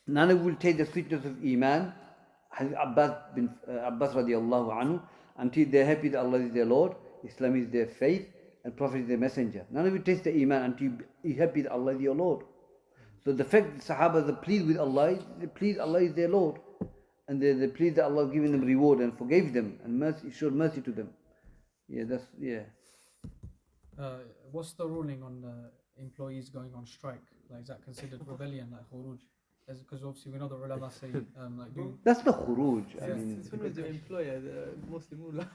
none will take the sweetness of Iman, Abbas radiallahu anhu, until they're happy that Allah is their Lord, Islam is their faith, and Prophet is their messenger. None will taste the Iman until you're happy that Allah is your Lord. So the fact that Sahaba are pleased with Allah, they pleased Allah is their Lord, and they're pleased that Allah has given them reward and forgave them and showed mercy to them. Yeah,
What's the ruling on employees going on strike? Like, is that considered rebellion, like khuruj? Because obviously we know the ulama say
that's the khuruj. I mean,
Since when was the employer the Muslim ulama?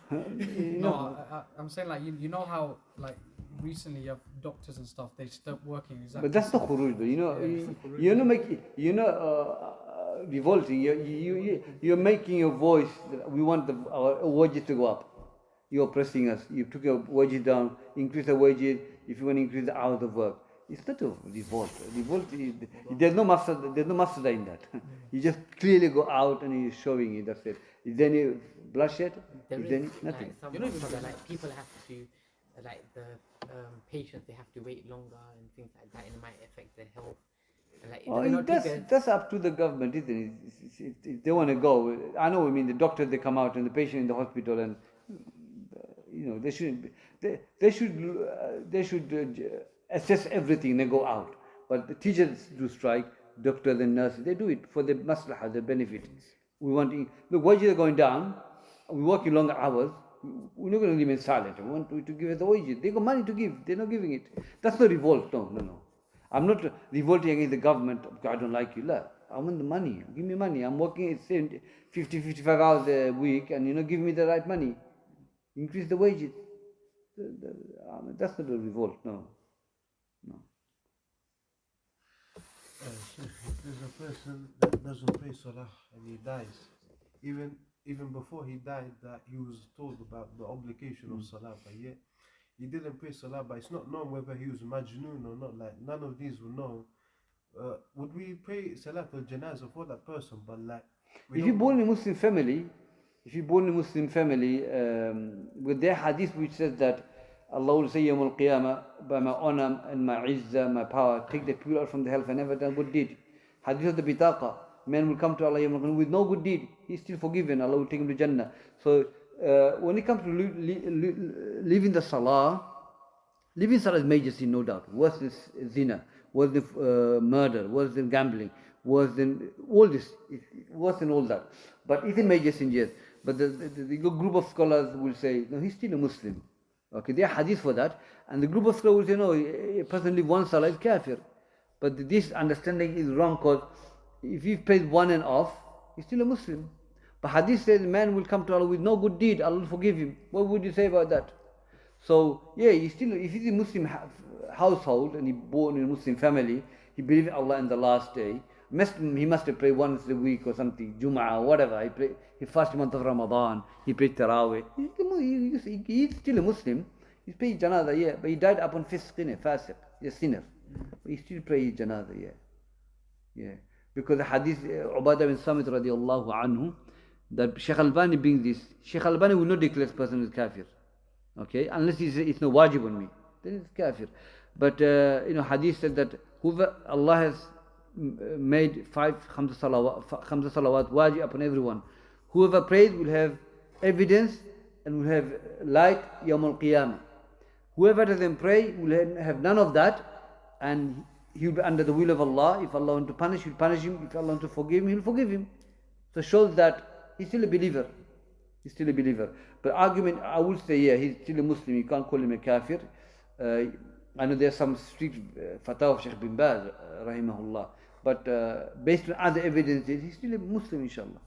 No, I'm saying like you know how like recently you have doctors and stuff, they stop working. Exactly.
But that's the khuruj, though. Revolting. You're making your voice. We want our wages to go up. You're pressing us. You took your wages down. Increase the wages. If you want to increase the hours of work. It's not a revolt. There's no mafsada in that. You just clearly go out and you're showing it. That's it. Is there any bloodshed? Is there any? Nothing.
Like people have to, like the patients, they have to wait longer and things like that, and it might affect their health.
That's up to the government, isn't it? If they want to go, I know. I mean, the doctors they come out and the patient in the hospital, and they shouldn't. They should assess everything and go out. But the teachers do strike, doctors and nurses, they do it for the maslahah, the benefit. We want look, wages are going down, we're working longer hours, we're not going to remain silent. We want to give us the wages. They got money to give, they're not giving it. That's not revolt, no. I'm not revolting against the government because I don't like you. La. I want the money. Give me money. I'm working 55 hours a week and you're not giving me the right money. Increase the wages. That's not a revolt, no.
There's a person that doesn't pray salah and he dies. Even before he died, that he was told about the obligation of salah, but yet he didn't pray salah. But it's not known whether he was majnoon or not. Like none of these will know. Would we pray Salatul Janazah for that person? But like,
if you're born in a Muslim family, with their hadith which says that Allah will say Yawm al-Qiyamah, by my honor and my izzah, my power, take the people out from the hell for never done good deed. Hadith of the Bitaqa, man will come to Allah Yawm al-Qiyamah with no good deed, he's still forgiven, Allah will take him to Jannah. So when it comes to leaving the Salah, leaving Salah is major sin, no doubt. Worse than zina, worse than murder, worse than gambling, worse than all this, worse than all that. But it's a major sin, yes. But the group of scholars will say, no, he's still a Muslim. Okay, there are hadith for that. And the group of scholars will say, no, a person leave one salah is kafir. But this understanding is wrong because if he pays one and off, he's still a Muslim. But hadith says man will come to Allah with no good deed, Allah will forgive him. What would you say about that? So, yeah, if he's a Muslim household and he's born in a Muslim family, he believes in Allah in the last day, he must have prayed once a week or something, Jum'ah, whatever. He fasted month of Ramadan, he prayed Taraweeh. He's still a Muslim. He's praying Janazah, yeah, but he died upon fisq, fasiq, a sinner. But he still prays Janazah, yeah. Because the hadith, Ubadah bin Samit radiallahu anhu, that Shaykh al-Albani brings this. Shaykh al-Albani will not declare this person as kafir. Okay, unless it's no wajib on me, then it's kafir. But hadith said that whoever Allah has made 5 khamsa salawat wajib upon everyone. Whoever prays will have evidence and will have light Yawm al-Qiyamah. Whoever doesn't pray will have none of that, and he will be under the will of Allah. If Allah wants to punish, he'll punish him. If Allah wants to forgive him, he'll forgive him. So it shows that he's still a believer. But argument, I would say, yeah, he's still a Muslim. You can't call him a kafir. I know there's some strict fatwa of Shaykh bin Baz, rahimahullah. But based on other evidences, he's still a Muslim, inshallah.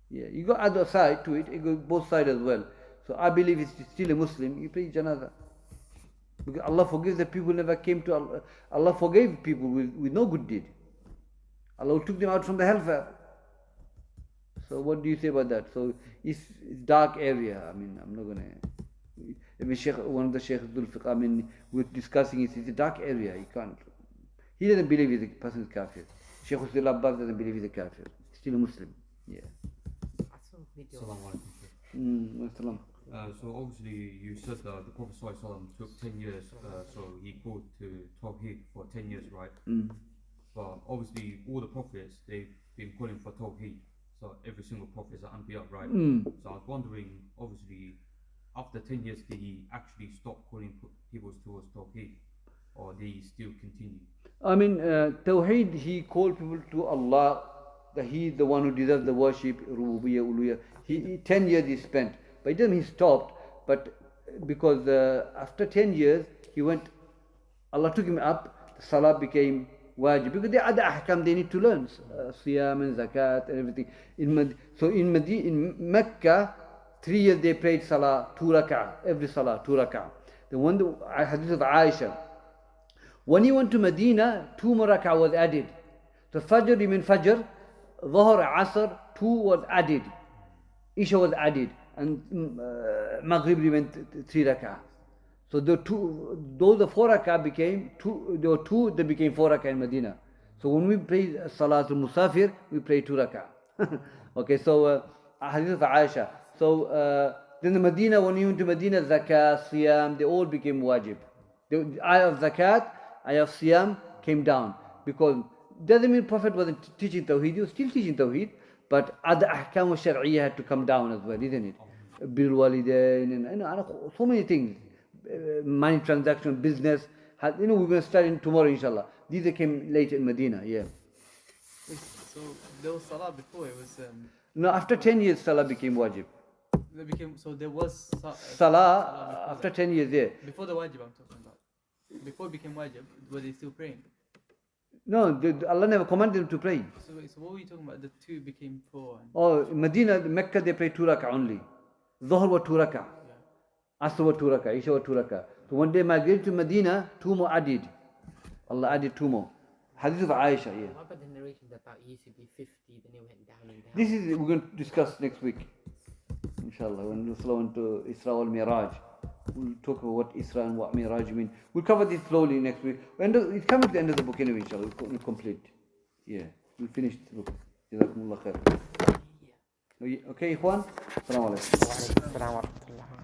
Yeah, you got other side to it, you got both sides as well. So I believe he's still a Muslim, you pray Janazah. Because Allah forgives the people who never came to Allah. Allah forgave people with no good deed. Allah took them out from the hellfire. So what do you say about that? So it's dark area. I mean, I'm not going to... one of the Shaykhs, I mean, we're discussing it. It's a dark area. You can't... He doesn't believe the person is kafir. Shaykhul-Islam Muhammad doesn't believe he's a kafir. He's still a Muslim. Yeah.
So obviously you said that the Prophet ﷺ took 10 years, so he called to Tawheed for 10 years, right? But obviously all the prophets, they've been calling for Tawheed. So every single prophet is an Anbiya, right? So I was wondering, obviously, after 10 years, did he actually stop calling people towards Tawheed? Or did he still continue?
I mean, Tawheed, he called people to Allah, that he is the one who deserves the worship, Rububiyyah, Uluhiyyah. 10 years he spent. But it doesn't mean he stopped, but because after 10 years, he went, Allah took him up, the Salah became wajib. Because there are other ahkam they need to learn, Siyam and Zakat and everything. In Mecca, 3 years they prayed Salah, 2 rak'ah, every Salah, 2 rak'ah. The one, hadith of Aisha. When he went to Medina, 2 more rak'ah was added. So Fajr remained Fajr, Dhuhr, Asr, 2 was added. Isha was added. And Maghrib remained 3 rak'ah. So those 4 rak'ah became 2, there were 2, they became 4 rak'ah in Medina. So when we pray Salatul Musafir, we pray 2 rak'ah. Okay, so hadith of Aisha. So then the Medina, when you went to Medina, Zakat, Siyam, they all became wajib. The ayah of Zakat, ayah of Siyam came down. Because doesn't mean Prophet wasn't teaching Tawheed, he was still teaching Tawheed, but other ahkam of Shari'iyah had to come down as well, isn't it? Bil Walidain and so many things. Money transaction, business, You know, we're going to start in tomorrow, inshallah. These came later in Medina, yeah.
Wait, so there was salah before, it was
No, after 10 years, Salah became wajib.
they became, so there was
Salah,
before
after
that.
10 years, yeah.
Before the wajib I'm talking about. Before it became wajib, were they still praying?
No, Allah never commanded them to pray.
So what were you talking about? The two became four. And,
Oh, Medina, Mecca, they pray 2 rak'ah only. Dhuhr was 2 rak'ah. Asr was 2 rak'ah. Isha was 2 rak'ah. So one day migrated to Medina, 2 more added. Allah added 2 more. Hadith of Aisha, yeah.
What about the narration that it used to be 50, then it went down and down?
This is, we're going to discuss next week. Inshallah, when we flow into Isra wal Miraj. We'll talk about what Isra and what Miraj mean. We'll cover this slowly next week. It's coming to the end of the book anyway, inshallah. We'll complete. Yeah, we'll finish the book. Jazakumullah khair. Okay, Ikhwan? Assalamu alaikum.
Wa alaikum assalam wa rahmatullah.